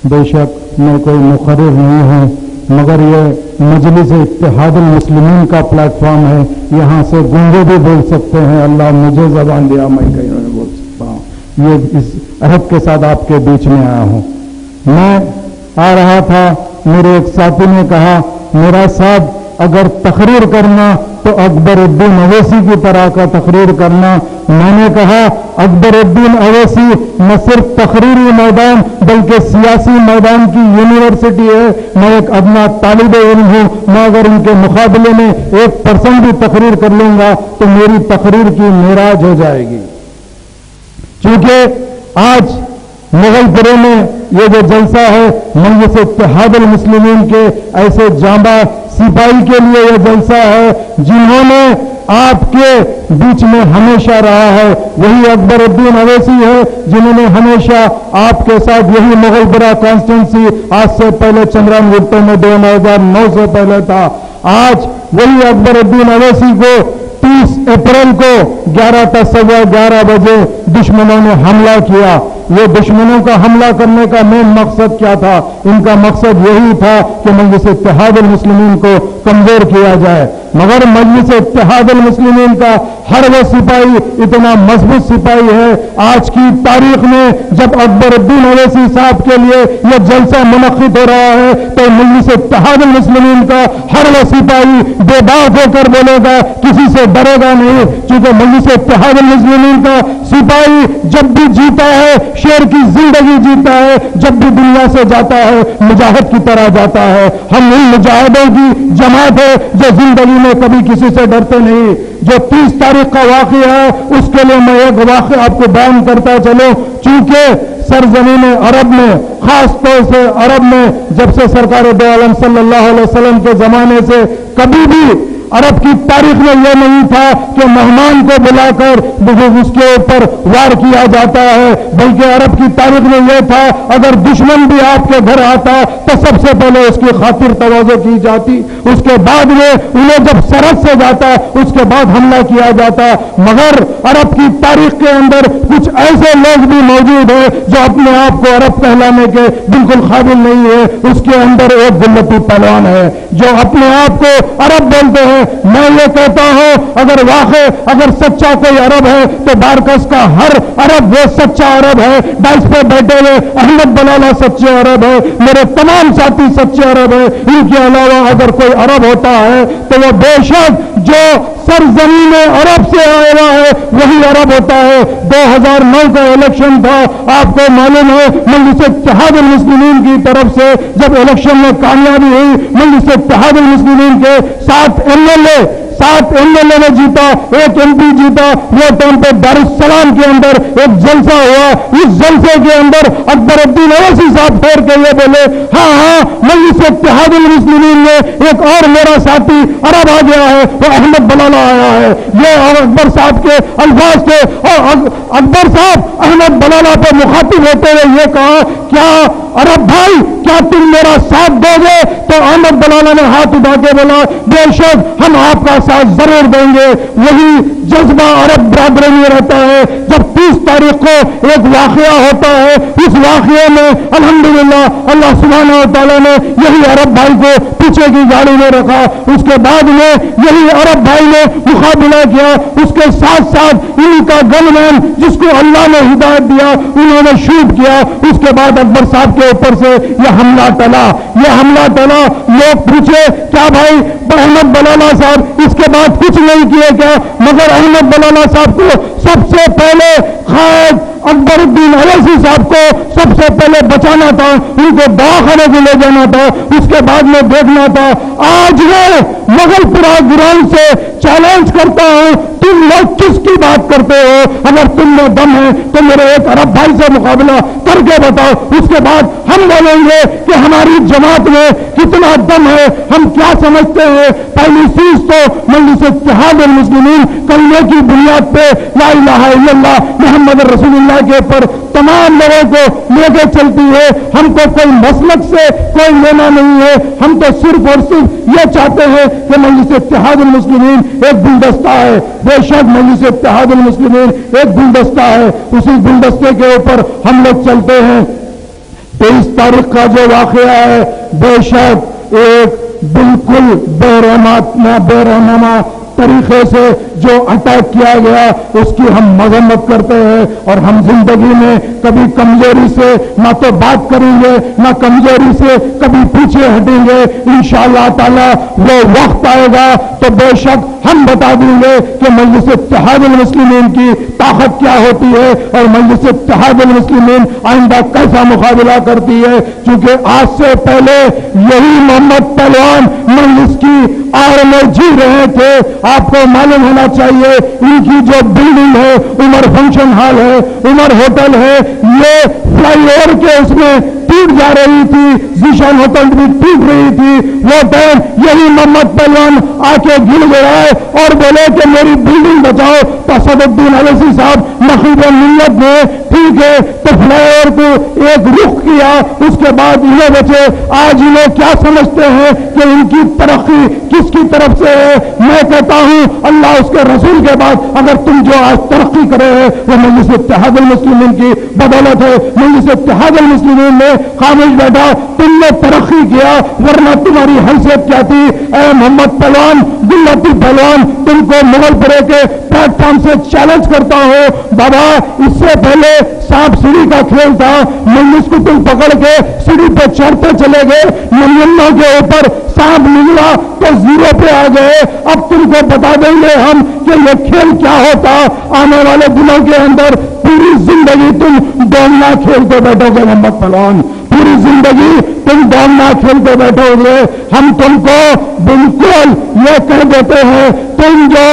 बेशक मैं कोई मुकर्रिर नहीं हूँ, मगर ये मजलिस इत्तेहादुल मुस्लिमीन का प्लेटफॉर्म है, यहाँ से गूंगे भी बोल सकते हैं। अल्लाह मुझे ज़बान दिया, मैं कहीं नहीं बोल सकता हूँ। ये इस अहद के साथ आपके बीच में आया हूँ। मैं आ रहा था, मेरे एक साथी ने कहा, मेरा साहब अगर तकरीर करना तो अकबरुद्दीन अवैसी की तरह का तकरीर करना। मैंने कहा अकबरुद्दीन अवैसी न सिर्फ तकरीरी मैदान बल्कि सियासी मैदान की यूनिवर्सिटी है। मैं एक अदना तालिब इल्म हूँ, मैं अगर उनके मुकाबले में 1% भी तकरीर कर लूंगा तो मेरी तकरीर की मेराज हो जाएगी। क्योंकि आज मुगलपुरे में ये जो जलसा है मजलिस इत्तेहादुल मुस्लिमीन के ऐसे जांबा सिपाही के लिए यह जलसा है जिन्होंने आपके बीच में हमेशा रहा है। वही अकबरुद्दीन अवैसी है जिन्होंने हमेशा आपके साथ, यही मुगलपुरा कॉन्स्टिट्यूंसी आज से पहले चंद्रान गुप्तो में 2009 से पहले था। आज वही अकबरुद्दीन अवैसी को 30 अप्रैल को 11:11 बजे दुश्मनों ने हमला किया। ये दुश्मनों का हमला करने का मेन मकसद क्या था? इनका मकसद यही था कि मजलिस इत्तेहादुल मुस्लिमीन को कमजोर किया जाए। मगर मजलिस इत्तेहादुल मुस्लिमीन का हर वो सिपाही इतना मजबूत सिपाही है, आज की तारीख में जब अकबरुद्दीन अवैसी साहब के लिए यह जलसा मुनक्किद हो रहा है तो मजलिस इत्तेहादुल मुस्लिमीन का हर वो सिपाही बेबाक होकर बोलेगा, किसी से डरेगा नहीं। क्योंकि मजलिस इत्तेहादुल मुस्लिमीन का सिपाही जब भी जीता है शेर की जिंदगी जीता है, जब भी दुनिया से जाता है मुजाहिद की तरह जाता है। हम उन मुजाहिदों की जमात है जो जिंदगी में कभी किसी से डरते नहीं। जो 30 तारीख का वाक़या है उसके लिए मैं एक वाक़या आपको बयान करता चलो। चूंकि सरजमीन अरब में, खास तौर से अरब में जब से सरकार दो आलम सल्लल्लाहु अलैहि वसल्लम के जमाने से कभी भी अरब की तारीख में यह नहीं था कि मेहमान को बुलाकर उसके ऊपर वार किया जाता है, बल्कि अरब की तारीख में यह था अगर दुश्मन भी आपके घर आता तो सबसे पहले उसकी खातिर तवाज़ो की जाती, उसके बाद में उन्हें जब सरहद से जाता उसके बाद हमला किया जाता। मगर अरब की तारीख के अंदर कुछ ऐसे लोग भी मौजूद हैं जो अपने आप को अरब कहलाने के बिल्कुल काबिल नहीं है। उसके अंदर एक गुल्लती पहलवान है जो अपने आप को अरब बोलते हैं ہے. میں یہ کہتا ہوں اگر سچا کوئی عرب ہے تو بارکس کا ہر عرب وہ سچا عرب ہے. ڈائس پہ بیٹھے ہوئے احمد بلالہ سچے عرب ہے, میرے تمام ساتھی سچے عرب ہے. ان کے علاوہ اگر کوئی عرب ہوتا ہے تو وہ بے شک جو سرزمین عرب سے آیا ہوا ہے وہی عرب ہوتا ہے. 2009 کا الیکشن تھا, آپ کو معلوم ہے مجلس اتحاد المسلمین کی طرف سے جب الیکشن میں کامیابی ہوئی, مجلس اتحاد المسلمین کے 7 ایم ایل اے نے جیتا, 1 MP جیتا. وہ ٹائم پہ دارالسلام کے اندر ایک جلسہ ہوا. اس جلسے کے اندر اکبر الدین اویسی صاحب پھیر کے یہ بولے ہاں مجلس اتحاد المسلمین میں ایک اور میرا ساتھی عرب آ گیا ہے, وہ احمد بلالہ آیا ہے. یہ اکبر صاحب کے الفاظ تھے, اور اکبر صاحب احمد بلالہ پہ مخاطب ہوتے ہوئے یہ کہا کیا عرب بھائی کیا تم میرا ساتھ دو گے؟ تو احمد بلالہ نے ہاتھ اٹھا کے بولا بے شک ہم آپ کا ساتھ ضرور دیں گے. وہی جذبہ عرب برادری میں رہتا ہے. جب 30 تاریخ کو ایک واقعہ ہوتا ہے, اس واقعے میں الحمدللہ اللہ سبحانہ و تعالیٰ نے یہی عرب بھائی کو پیچھے کی گاڑی میں رکھا. اس کے بعد میں یہی عرب بھائی نے مقابلہ کیا. اس کے ساتھ ساتھ ان کا گن مین جس کو اللہ نے ہدایت دیا انہوں نے شوٹ کیا. اس کے بعد اکبر صاحب کے اوپر سے یہ حملہ ٹلا. لوگ پوچھے کیا بھائی احمد بلالہ صاحب اس کے بعد کچھ نہیں کیے کیا؟ مگر احمد بلالہ صاحب کو سب سے پہلے قائد اکبر الدین اویسی صاحب کو سب سے پہلے بچانا تھا, ان کو دواخانے کو لے جانا تھا, اس کے بعد میں دیکھنا تھا. آج میں مغل پورا گراؤنڈ سے چیلنج کرتا ہوں, تم لوگ کس کی بات کرتے ہو؟ اگر تم میں دم ہے تو میرے ایک عرب بھائی سے مقابلہ کر کے بتاؤ. اس کے بعد ہم بولیں گے کہ ہماری جماعت میں کتنا دم ہے, ہم کیا سمجھتے ہیں. پہلی چیز تو مجلس اتحاد المسلمین کلمے کی بنیاد پہ لا الہ الا اللہ محمد رسول اللہ کے اوپر تمام لوگوں کو لے کے چلتی ہے. ہم کو کوئی مسلک سے کوئی لینا نہیں ہے. ہم تو صرف اور صرف یہ چاہتے ہیں کہ مجلس اتحاد المسلمین ایک گلدستہ ہے. بے شک مجلس اتحاد المسلمین ایک گلدستہ ہے, اسی گلدستے کے اوپر ہم لوگ چلتے ہیں. 23 تاریخ کا جو واقعہ ہے بے شک ایک بالکل بے رحمانہ طریقے سے جو اٹیک کیا گیا اس کی ہم مذمت کرتے ہیں. اور ہم زندگی میں کبھی کمزوری سے نہ تو بات کریں گے نہ کمزوری سے کبھی پیچھے ہٹیں گے. انشاءاللہ تعالی وہ وقت آئے گا تو بے شک ہم بتا دیں گے کہ مجلس اتحاد المسلمین کی طاقت کیا ہوتی ہے اور مجلس اتحاد المسلمین آئندہ کیسا مقابلہ کرتی ہے. چونکہ آج سے پہلے یہی محمد پہلوان مجلس کی آڑ میں جی رہے تھے. آپ کو معلوم ہونا چاہیے ان کی جو بلڈنگ ہے عمر فنکشن ہال ہے, عمر ہوٹل ہے, یہ فلائی اوور کے اس میں ٹوٹ جا رہی تھی, زیشان ہوٹل بھی ٹوٹ رہی تھی. وہ ٹائم یہی محمد پہلوان آ کے گر گیا ہے اور بولے کہ میری بلڈنگ بچاؤ. تو اسد الدین اویسی صاحب نقیب ملت نے ٹھیک ہے تو فلائی اوور کو ایک رخ کیا, اس کے بعد انہیں بچے. آج انہیں کیا سمجھتے ہیں کہ ان کی ترقی کس کی طرف سے ہے؟ میں کہتا ہوں اللہ اس کے رسول کے بعد اگر تم جو آج ترقی کرے ہیں وہ مجلس اتحاد المسلمین کی بدولت ہے. مجلس اتحاد المسلمین میں خاموش بیٹھا, تم نے ترقی کیا ورنہ تمہاری حیثیت کیا تھی؟ اے محمد پہلوان گلتی پہلوان, تم کو مغل پورے کے پلیٹ فارم سے چیلنج کرتا ہوں. بابا اس سے پہلے سانپ سیڑھی کا کھیل تھا, مجلس کو تم پکڑ کے سیڑھی پہ چڑھتے چلے گئے, نمونوں کے اوپر سانپ نکلا تو 0 پہ آ گئے. اب تم کو بتا دیں گے ہم کہ یہ کھیل کیا ہوتا. آنے والے دنوں کے اندر پوری زندگی تم دوڑنا کھیلتے بیٹھو گے محمد پہلوان, پوری زندگی تم دوڑنا کھیلتے بیٹھو گے. ہم تم کو بالکل یہ کہہ دیتے ہیں, تم جو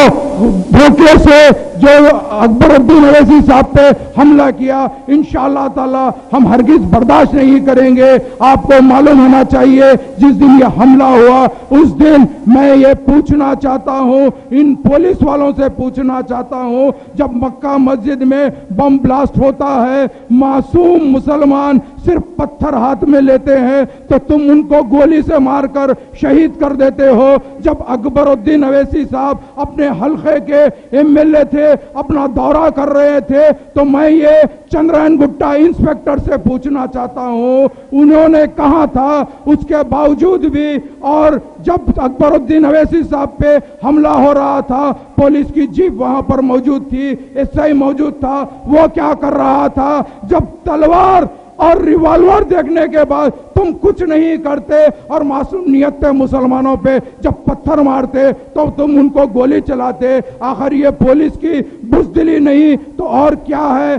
دھوکے سے جو اکبر الدین اویسی صاحب پہ حملہ کیا انشاءاللہ تعالی ہم ہرگز برداشت نہیں کریں گے. آپ کو معلوم ہونا چاہیے جس دن یہ حملہ ہوا اس دن میں یہ پوچھنا چاہتا ہوں, ان پولیس والوں سے پوچھنا چاہتا ہوں, جب مکہ مسجد میں بم بلاسٹ ہوتا ہے معصوم مسلمان صرف پتھر ہاتھ میں لیتے ہیں تو تم ان کو گولی سے مار کر شہید کر دیتے ہو. جب اکبر الدین اویسی صاحب اپنے حلقے کے MLA تھے, اپنا دورہ کر رہے تھے, تو میں یہ چندرائن گٹا انسپیکٹر سے پوچھنا چاہتا ہوں انہوں نے کہاں تھا اس کے باوجود بھی. اور جب اکبر الدین اویسی صاحب پہ حملہ ہو رہا تھا پولیس کی جیپ وہاں پر موجود تھی, SI موجود تھا, وہ کیا کر رہا تھا؟ جب تلوار اور ریوالور دیکھنے کے بعد تم کچھ نہیں کرتے اور معصوم نیت مسلمانوں پہ جب پتھر مارتے تو تم ان کو گولی چلاتے. آخر یہ پولیس کی بزدلی نہیں تو اور کیا ہے؟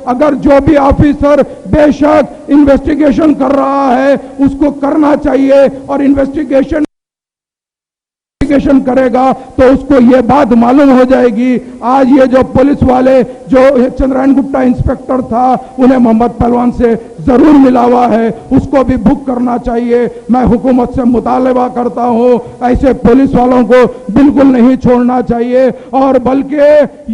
اگر جو بھی آفیسر بے شک انویسٹیگیشن کر رہا ہے اس کو کرنا چاہیے, اور انویسٹیگیشن کرے گا تو اس کو یہ بات معلوم ہو جائے گی. آج یہ جو پولیس والے جو چندرائن گپتا انسپیکٹر تھا انہیں محمد پہلوان سے ضرور ملا ہوا ہے, اس کو بھی بک کرنا چاہیے. میں حکومت سے مطالبہ کرتا ہوں ایسے پولیس والوں کو بالکل نہیں چھوڑنا چاہیے, اور بلکہ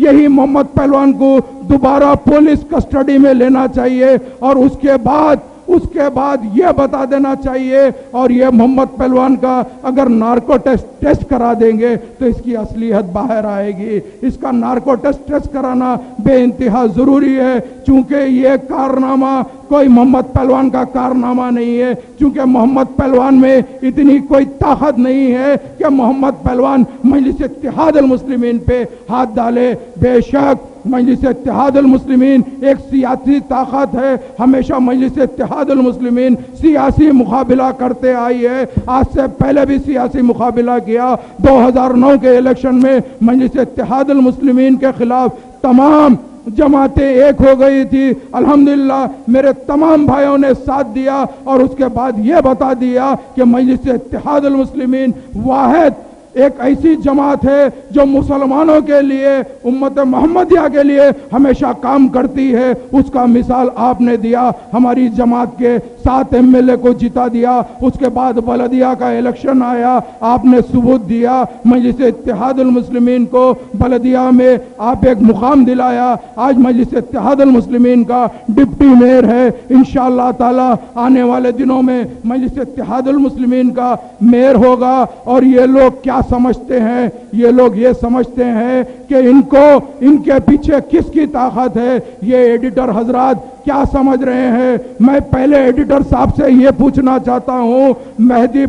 یہی محمد پہلوان کو دوبارہ پولیس کسٹڈی میں لینا چاہیے, اور اس کے بعد یہ بتا دینا چاہیے. اور یہ محمد پہلوان کا اگر نارکو ٹیسٹ کرا دیں گے تو اس کی اصلیت باہر آئے گی. اس کا نارکو ٹیسٹ کرانا بے انتہا ضروری ہے, چونکہ یہ کارنامہ کوئی محمد پہلوان کا کارنامہ نہیں ہے, چونکہ محمد پہلوان میں اتنی کوئی طاقت نہیں ہے کہ محمد پہلوان مجلس اتحاد المسلمین پہ ہاتھ ڈالے. بے شک مجلس اتحاد المسلمین ایک سیاسی طاقت ہے, ہمیشہ مجلس اتحاد المسلمین سیاسی مقابلہ کرتے آئی ہے. آج سے پہلے بھی سیاسی مقابلہ کیا. 2009 کے الیکشن میں مجلس اتحاد المسلمین کے خلاف تمام جماعتیں ایک ہو گئی تھی. الحمدللہ میرے تمام بھائیوں نے ساتھ دیا, اور اس کے بعد یہ بتا دیا کہ مجلس اتحاد المسلمین واحد ایک ایسی جماعت ہے جو مسلمانوں کے لیے, امت محمدیہ کے لیے ہمیشہ کام کرتی ہے. اس کا مثال آپ نے دیا, ہماری جماعت کے 7 MLA کو جتا دیا. اس کے بعد بلدیہ کا الیکشن آیا, آپ نے ثبوت دیا مجلس اتحاد المسلمین کو بلدیہ میں آپ ایک مقام دلایا. آج مجلس اتحاد المسلمین کا ڈپٹی میئر ہے. انشاءاللہ تعالی آنے والے دنوں میں مجلس اتحاد المسلمین کا میئر ہوگا. اور یہ لوگ کیا سمجھتے ہیں؟ یہ لوگ یہ سمجھتے ہیں کہ ان کے پیچھے کس کی طاقت ہے. یہ ایڈیٹر حضرات کیا سمجھ رہے ہیں؟ میں پہلے ایڈیٹر صاحب سے یہ پوچھنا چاہتا ہوں, مہدی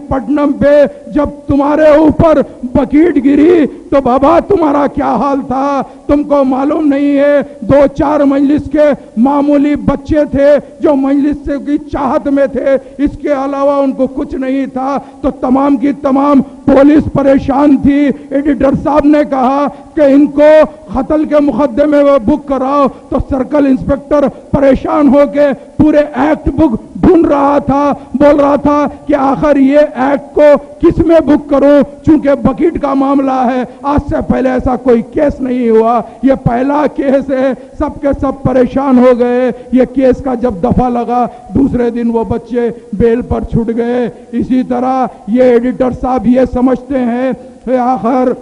پٹنم پہ جب تمہارے اوپر بکیٹ گری تو بابا تمہارا کیا حال تھا؟ تم کو معلوم نہیں ہے 2-4 مجلس کے معمولی بچے تھے جو مجلس کی چاہت میں تھے, اس کے علاوہ ان کو کچھ نہیں تھا. تو تمام کی تمام پولیس پریشان تھی. ایڈیٹر صاحب نے کہا کہ ان کو قتل کے مقدمے میں بک کراؤ, تو سرکل انسپیکٹر پریشان ہو کے پورے ایکٹ بک ڈھونڈ رہا تھا, بول رہا تھا کہ آخر یہ ایکٹ کو کس میں بک کروں, چونکہ بکیٹ کا معاملہ ہے. آج سے پہلے ایسا کوئی کیس نہیں ہوا, یہ پہلا کیس ہے. سب کے سب پریشان ہو گئے. یہ کیس کا جب دفعہ لگا دوسرے دن وہ بچے بیل پر چھوٹ گئے. اسی طرح یہ ایڈیٹر صاحب یہ سمجھتے ہیں کہ آخر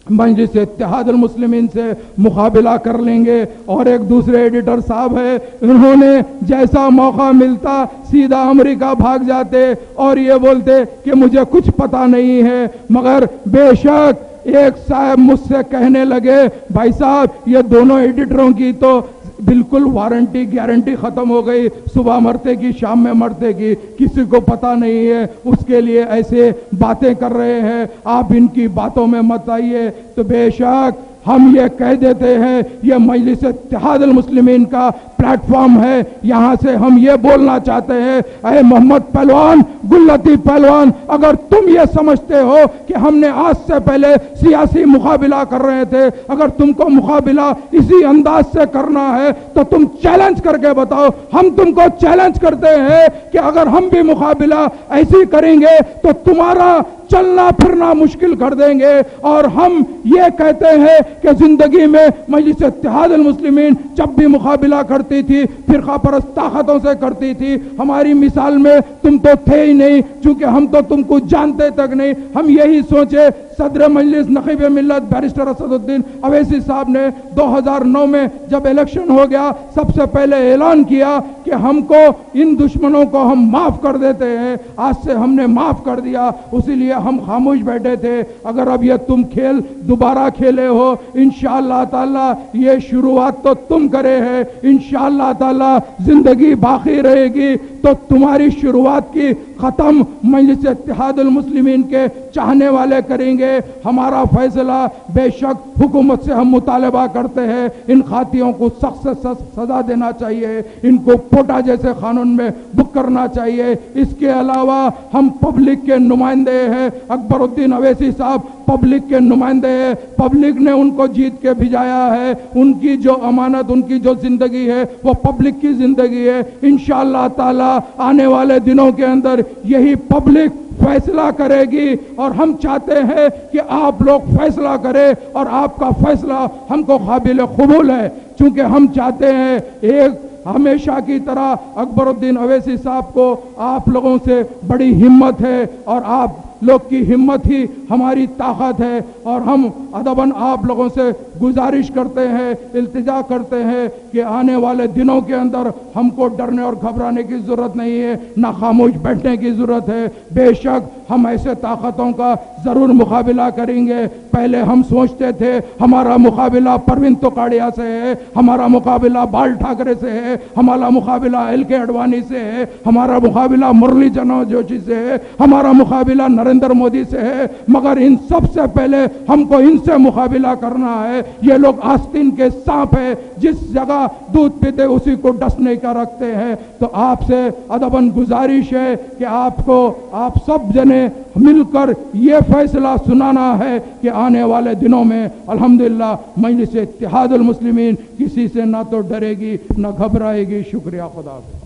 مجلس اتحاد المسلمین سے مقابلہ کر لیں گے. اور ایک دوسرے ایڈیٹر صاحب ہے, انہوں نے جیسا موقع ملتا سیدھا امریکہ بھاگ جاتے اور یہ بولتے کہ مجھے کچھ پتا نہیں ہے. مگر بے شک ایک صاحب مجھ سے کہنے لگے, بھائی صاحب یہ دونوں ایڈیٹروں کی تو بالکل وارنٹی گارنٹی ختم ہو گئی, صبح مرتے کی شام میں مرتے کی, کسی کو پتا نہیں ہے. اس کے لیے ایسے باتیں کر رہے ہیں, آپ ان کی باتوں میں مت آئیے. تو بے شک ہم یہ کہہ دیتے ہیں یہ مجلس اتحاد المسلمین کا پلیٹ فارم ہے. یہاں سے ہم یہ بولنا چاہتے ہیں, اے محمد پہلوان, گلتی پہلوان, اگر تم یہ سمجھتے ہو کہ ہم نے آج سے پہلے سیاسی مقابلہ کر رہے تھے, اگر تم کو مقابلہ اسی انداز سے کرنا ہے تو تم چیلنج کر کے بتاؤ. ہم تم کو چیلنج کرتے ہیں کہ اگر ہم بھی مقابلہ ایسی کریں گے تو تمہارا چلنا پھرنا مشکل کر دیں گے. اور ہم یہ کہتے ہیں کہ زندگی میں مجلس اتحاد المسلمین جب بھی مقابلہ کرتی تھی فرقہ پرست طاقتوں سے کرتی تھی. ہماری مثال میں تم تو تھے ہی نہیں, چونکہ ہم تو تم کو جانتے تک نہیں. ہم یہی سوچے सदर मजलिस नकीब मिल्लत बैरिस्टर असदुद्दीन अवैसी साहब ने 2009 में जब इलेक्शन हो गया सबसे पहले ऐलान किया कि हमको इन दुश्मनों को हम माफ कर देते हैं। आज से हमने माफ कर दिया, उसीलिए हम खामोश बैठे थे। अगर अब ये तुम खेल दोबारा खेले हो, इंशाअल्लाह ताला ये शुरुआत तो तुम करे है, इंशाअल्लाह ताला जिंदगी बाकी रहेगी तो तुम्हारी शुरुआत की खत्म मजलिस इत्तेहादुल मुस्लिमीन के चाहने वाले करेंगे। हमारा फैसला बेशक हुकूमत से हम मुतालबा करते हैं, इन खातियों को सख्त से सख्त सजा देना चाहिए, इनको पोटा जैसे कानून में बुक करना चाहिए। इसके अलावा हम पब्लिक के नुमाइंदे हैं, अकबरुद्दीन अवैसी साहब पब्लिक के नुमाइंदे हैं, पब्लिक ने उनको जीत के भिजाया है, उनकी जो अमानत, उनकी जो जिंदगी है वो पब्लिक की जिंदगी है। इंशाअल्लाह ताला आने वाले दिनों के अंदर यही पब्लिक फैसला करेगी और हम चाहते हैं कि आप लोग फैसला करें और आपका फैसला हमको काबिल कबूल है, क्योंकि हम चाहते हैं एक हमेशा की तरह अकबरुद्दीन अवैसी साहब को आप लोगों से बड़ी हिम्मत है और आप लोग की हिम्मत ही हमारी ताकत है। और हम अदबन आप लोगों से गुजारिश करते हैं, इल्तिजा करते हैं कि आने वाले दिनों के अंदर हमको डरने और घबराने की ज़रूरत नहीं है, ना खामोश बैठने की ज़रूरत है। बेशक हम ऐसे ताकतों का ज़रूर मुकाबला करेंगे। पहले हम सोचते थे हमारा मुकाबला परवीन तोकाड़िया से है, हमारा मुकाबला बाल ठाकरे से है, हमारा मुकाबला एल.के. अडवाणी से है, हमारा मुकाबला मुरली मनोहर जोशी से है, हमारा मुकाबला नरेंद्र मोदी से है, मगर इन सबसे पहले हमको इनसे मुकाबला करना है। ये लोग आस्तीन के सांप है, जिस जगह दूध पीते उसी को डसने का रखते हैं। तो आपसे अदबन गुजारिश है कि आपको आप सब जने मिलकर ये फैसला सुनाना है कि आने वाले दिनों में अल्हम्दुलिल्लाह मजलिस इत्तेहादुल मुस्लिमीन किसी से ना तो डरेगी ना घबराएगी। शुक्रिया, खुदा हाफ़िज़।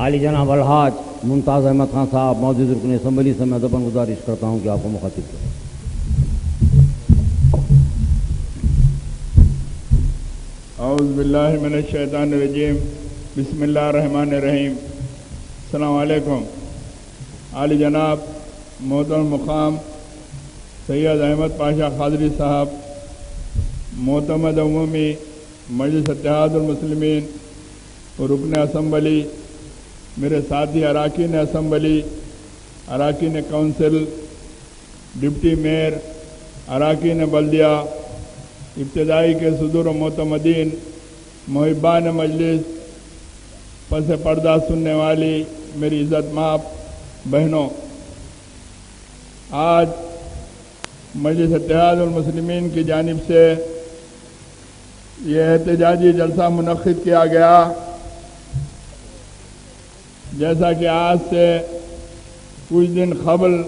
आली जनाब अलहाज मुमताज़ अहमद खान साहब मौजूद रुकन असम्बली से मैं अदबन गुजारिश करता हूँ कि आपको मुखातिब करें। औज़ु बिल्लाहि मिनश शैतानिर रजीम, बिस्मिल्लाहिर रहमानिर रहीम। अस्सलामु अलैकुम। आली जनाब मोहतरम मुकाम सैयद अहमद पाशा कादरी साहब, मोतमद उमूमी मजलिस इत्तेहादुल मुस्लिमीन और रुकन असम्बली, मेरे साथी अराकीन असम्बली, अराकीन काउंसिल, डिप्टी मेयर, अराकीन बल्दिया, इब्तदाई के सदूर मोतमदीन, मुहिब्बान मजलिस, पस पर्दा सुनने वाली मेरी इज़्ज़त माप बहनों, आज मजलिस इत्तेहादुल मुस्लिमीन की जानिब से यह एहतजाजी जलसा मुनक़्क़िद किया गया। जैसा कि आज से कुछ दिन क़ब्ल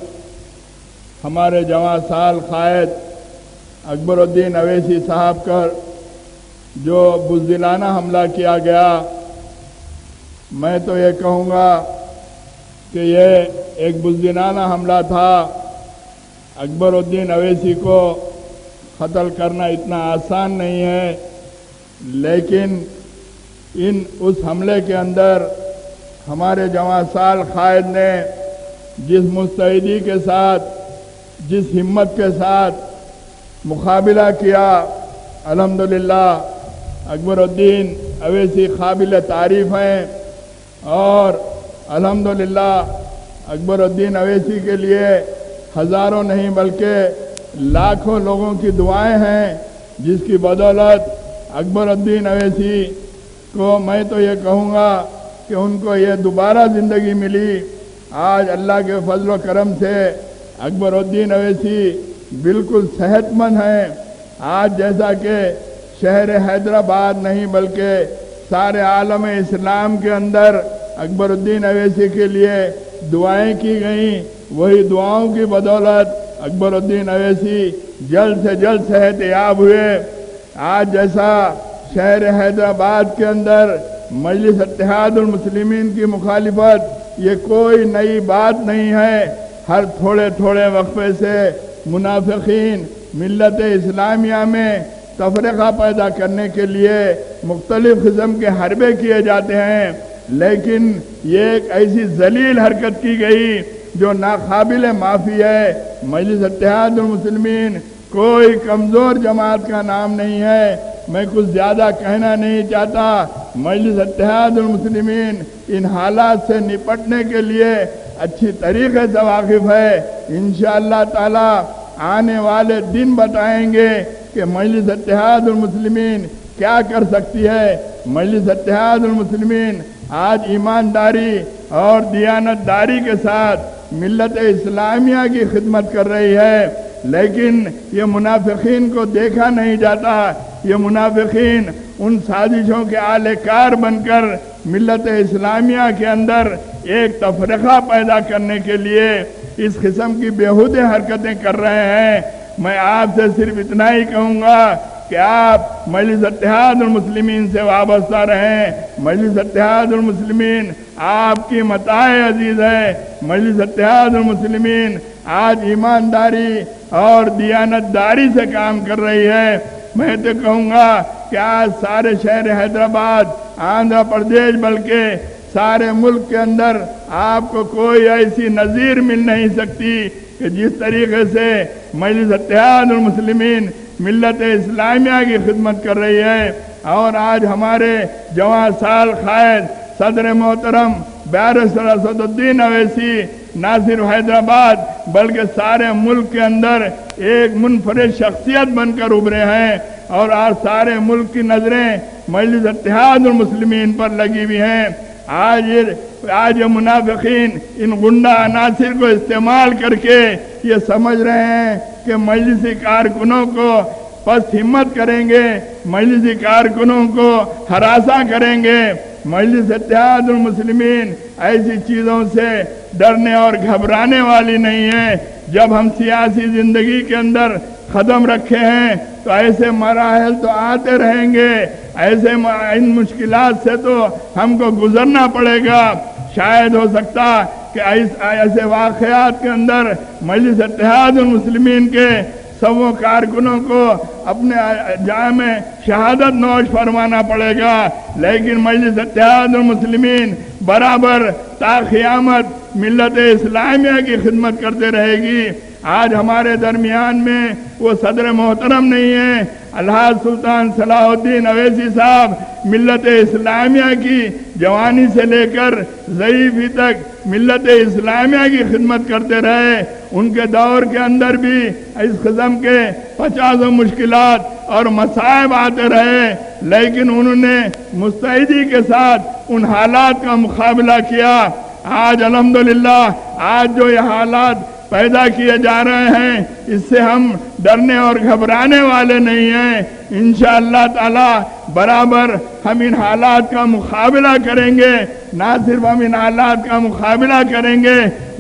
हमारे जवां साल क़ायद अकबरुद्दीन अवैसी साहब पर जो बुज़दिलाना हमला किया गया, मैं तो ये कहूँगा कि यह एक बुज़दिलाना हमला था। अकबरुद्दीन अवैसी को क़त्ल करना इतना आसान नहीं है, लेकिन उस हमले के अंदर हमारे जवां साल क़ायद ने जिस मुस्तैदी के साथ, जिस हिम्मत के साथ मुकाबला किया, अल्हम्दुलिल्लाह अकबरुद्दीन अवैसी काबिल तारीफ़ हैं। और अल्हम्दुलिल्लाह अकबरुद्दीन अवैसी के लिए हज़ारों नहीं बल्कि लाखों लोगों की दुआएं हैं, जिसकी बदौलत अकबरुद्दीन अवैसी को मैं तो ये कहूँगा कि उनको ये दोबारा ज़िंदगी मिली। आज अल्लाह के फजल व करम से अकबरुद्दीन अवैसी बिल्कुल सेहतमंद हैं। आज जैसा कि शहर हैदराबाद नहीं बल्कि सारे आलम इस्लाम के अंदर अकबरुद्दीन अवैसी के लिए दुआएं की गई, वही दुआओं की बदौलत अकबरुद्दीन अवैसी जल्द से जल्द सेहत याब हुए। आज जैसा शहर हैदराबाद के अंदर मजलिस इत्तेहादुल मुस्लिमीन की मुखालिफत ये कोई नई बात नहीं है। हर थोड़े थोड़े वक्फे से मुनाफिकीन मिल्लत इस्लामिया में तफरीक़ा पैदा करने के लिए मुख्तलिफ किस्म के हरबे किए जाते हैं। लेकिन ये एक ऐसी जलील हरकत की गई जो नाकाबिल माफ़ी है। मजलिस इत्तेहादुल मुस्लिमीन कोई कमज़ोर जमात का नाम नहीं है। मैं कुछ ज़्यादा कहना नहीं चाहता। मजलिस इत्तेहादुल मुस्लिमीन इन हालात से निपटने के लिए अच्छी तरीके से वाकिफ़ है। इंशाअल्लाह ताला आने वाले दिन बताएंगे कि मजलिस इत्तेहादुल मुस्लिमीन क्या कर सकती है। मजलिस इत्तेहादुल मुस्लिमीन आज ईमानदारी और दियानतदारी के साथ मिल्लत इस्लामिया की खिदमत कर रही है, लेकिन ये मुनाफिकीन को देखा नहीं जाता। ये मुनाफिकीन उन साजिशों के आलेकार बनकर मिल्लत इस्लामिया के अंदर एक तफरीका पैदा करने के लिए इस किस्म की बेहुदे हरकतें कर रहे हैं। मैं आपसे सिर्फ इतना ही कहूँगा कि आप मजलिस इत्तेहादुल मुस्लिमीन से वाबस्ता रहें। मजलिस इत्तेहादुल मुस्लिमीन आपकी मताए अजीज है। मजलिस इत्तेहादुल मुस्लिमीन आज ईमानदारी और दियानतदारी से काम कर रही है। मैं तो कहूँगा कि आज सारे शहर हैदराबाद, आंध्र प्रदेश, बल्कि सारे मुल्क के अंदर आपको कोई ऐसी नज़ीर मिल नहीं सकती कि जिस तरीके से मजलिस इत्तेहादुल मुस्लिमीन मिल्लत इस्लामिया की खिदमत कर रही है। और आज हमारे जवां साल कायद सदर मोहतरम बैरिस्टर असदुद्दीन अवैसी ना सिर्फ हैदराबाद बल्कि सारे मुल्क के अंदर एक मुनफरिद शख्सियत बनकर उभरे हैं और आज सारे मुल्क की नजरें मजलिस इत्तेहादुल मुस्लिमीन पर लगी हुई हैं। आज ये मुनाफिकीन इन गुंडा अनासिर को इस्तेमाल करके ये समझ रहे हैं कि मजलिसी कारकुनों को पस्त हिम्मत करेंगे, मजलिसी कारकुनों को हरासा करेंगे। मजलिस इत्तेहादुल मुस्लिमीन ऐसी चीज़ों से डरने और घबराने वाली नहीं है। जब हम सियासी ज़िंदगी के अंदर कदम रखे हैं तो ऐसे मराहल तो आते रहेंगे, ऐसे इन मुश्किलात से तो हमको गुजरना पड़ेगा। शायद हो सकता कि ऐसे वाक़यात के अंदर मजलिस इत्तेहादुल मुस्लिमीन के सबों कारकुनों को अपने जामे शहादत नोश फरमाना पड़ेगा, लेकिन मजलिस इत्तेहादुल मुस्लिमीन बराबर ता क़यामत मिल्लत इस्लामिया की खिदमत करते रहेगी। आज हमारे दरमियान में वो सदर मोहतरम नहीं है। अलहाज सुल्तान सलाहुद्दीन अवैसी साहब मिल्लत इस्लामिया की जवानी से लेकर ज़ईफ़ी तक मिल्लत इस्लामिया की खिदमत करते रहे। उनके दौर के अंदर भी इस किस्म के 50 मुश्किलात और मसाइब आते रहे, लेकिन उन्होंने मुस्तैदी के साथ उन हालात का मुकाबला किया। आज अल्हम्दुलिल्लाह आज जो ये हालात पैदा किए जा रहे हैं इससे हम डरने और घबराने वाले नहीं हैं। इंशाअल्लाह ताला बराबर हम इन हालात का मुकाबला करेंगे। ना सिर्फ हम इन हालात का मुकाबला करेंगे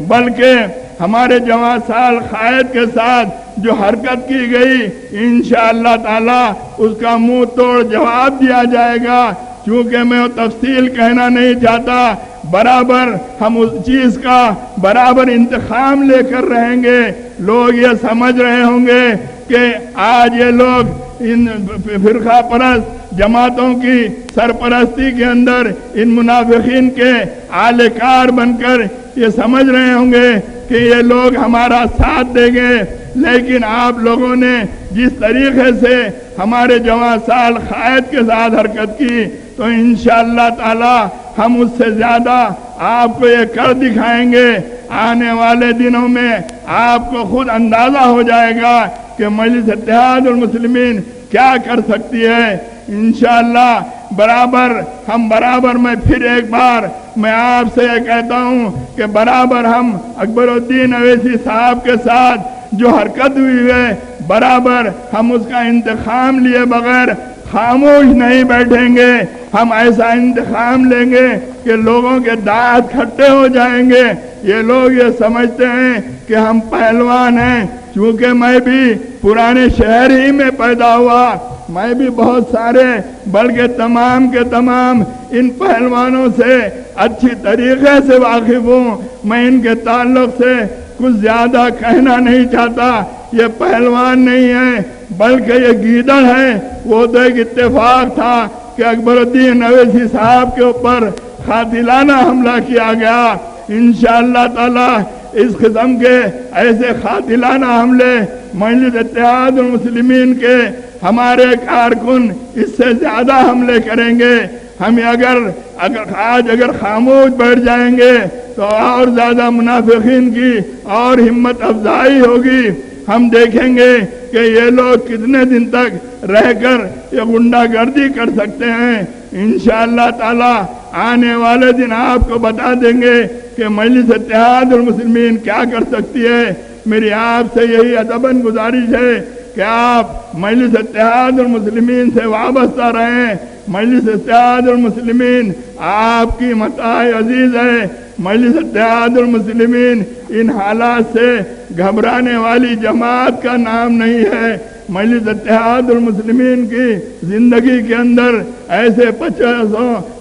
बल्कि हमारे जवां साल कायद के साथ जो हरकत की गई इंशाअल्लाह ताला उसका मुंह तोड़ जवाब दिया जाएगा। क्योंकि मैं वो तफसील कहना नहीं चाहता, बराबर हम उस चीज का बराबर इंतखाम लेकर रहेंगे। लोग ये समझ रहे होंगे कि आज ये लोग इन फिरका परस्त जमातों की सरपरस्ती के अंदर इन मुनाफिकीन के आलेकार बनकर ये समझ रहे होंगे कि ये लोग हमारा साथ देंगे, लेकिन आप लोगों ने जिस तरीके से हमारे जवां साल कायद के साथ हरकत की तो इंशाअल्लाह ताला हम उससे ज्यादा आपको ये कर दिखाएंगे। आने वाले दिनों में आपको खुद अंदाजा हो जाएगा कि मजलिस इत्तेहादुल मुस्लिमीन क्या कर सकती है। इंशाअल्लाह बराबर मैं फिर एक बार मैं आपसे ये कहता हूँ कि बराबर हम अकबरुद्दीन अवैसी साहब के साथ जो हरकत हुई है बराबर हम उसका इंतखाम लिए बगैर खामोश नहीं बैठेंगे। हम ऐसा इंतखाम लेंगे कि लोगों के दांत खट्टे हो जाएंगे। ये लोग ये समझते हैं कि हम पहलवान हैं। क्योंकि मैं भी पुराने शहर ही में पैदा हुआ, मैं भी बहुत सारे बल्कि तमाम के तमाम इन पहलवानों से अच्छी तरीके से वाकिफ हूँ। मैं इनके ताल्लुक से कुछ ज्यादा कहना नहीं चाहता। ये पहलवान नहीं है बल्कि ये गीदड़ है। वो तो एक इत्तेफाक था कि अकबरुद्दीन अवैसी साहब के ऊपर कातिलाना हमला किया गया। इंशाअल्लाह ताला इस किस्म के ऐसे कातिलाना हमले मजलिस इत्तेहाद उल मुस्लिमीन के हमारे कारकुन इससे ज्यादा हमले करेंगे। हम अगर खामोश बैठ जाएंगे तो और ज्यादा मुनाफिकीन की और हिम्मत अफजाई होगी। हम देखेंगे कि ये लोग कितने दिन तक रहकर ये गुंडागर्दी कर सकते हैं। इंशाअल्लाह ताला आने वाले दिन आपको बता देंगे कि मजलिस इत्तेहाद उल मुस्लिमीन क्या कर सकती है। मेरी आपसे यही अदबन गुजारिश है कि आप मजलिस इत्तेहाद उल मुस्लिमीन से वाबस्ता रहें। मजलिस इत्तेहाद उल मुस्लिमीन आपकी मताए अजीज है। मजलिस इत्तेहाद उल मुस्लिमीन इन हालात से घबराने वाली जमात का नाम नहीं है। मजलिस इत्तेहाद उल मुस्लिमीन की जिंदगी के अंदर ऐसे 50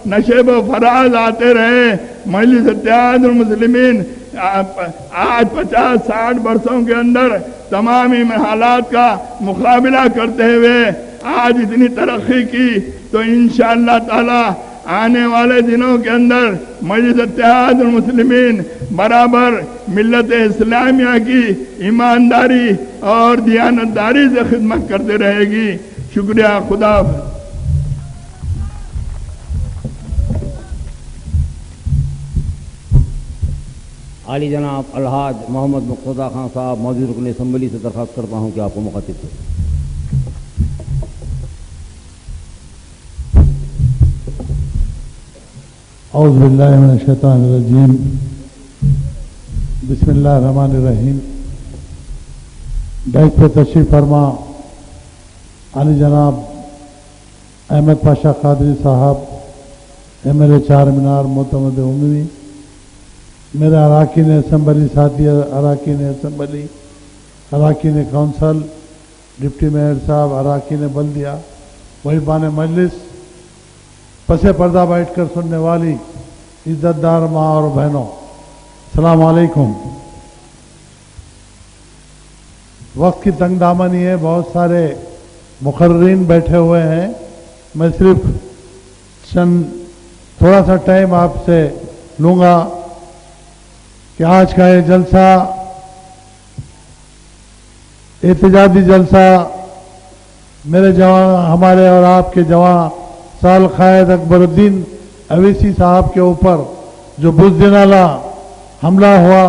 नशेब फराज आते रहे। मजलिस इत्तेहाद उल मुस्लिमीन आज 50-60 वर्षों के अंदर तमाम हालात का मुकाबला करते हुए आज इतनी तरक्की की। तो इंशाअल्लाह ताला आने वाले दिनों के अंदर मजलिस इत्तेहाद उल मुस्लिमीन बराबर मिल्लत इस्लामिया की ईमानदारी और दियानतदारी से खिदमत करते रहेगी। शुक्रिया। खुदा हाफ़िज़। आली जनाब अलहाज मोहम्मद मुक़्तदा खान साहब मौजूद रुकन असम्बली से दरख्वास्त करता हूँ कि आपको मुखातिब करें। औज़ु बिल्लाहि मिनश शैतानिर रजीम बिस्मिल्लाहिर रहमानिर रहीम। डाइस पे तशरीफ फरमा आली जनाब अहमद पाशा कादरी साहब MLA चार मीनार मोतमद उमवी, मेरे अराकीन असम्बली साथी, अराकीन असम्बली, अराकीन काउंसिल, डिप्टी मेयर साहब, अराकीन बल्दिया, वहीबान मजलिस, पसे पर्दा बैठकर सुनने वाली इज्जतदार माँ और बहनों, अस्सलाम वालेकुम। वक्त की तंगदामनी है, बहुत सारे मुकर्रीन बैठे हुए हैं। मैं सिर्फ थोड़ा सा टाइम आपसे लूँगा कि आज का ये जलसा एहतजाजी जलसा मेरे जवान, हमारे और आपके जवान साल कायद अकबरुद्दीन अवैसी साहब के ऊपर जो बुज़दिनाना हमला हुआ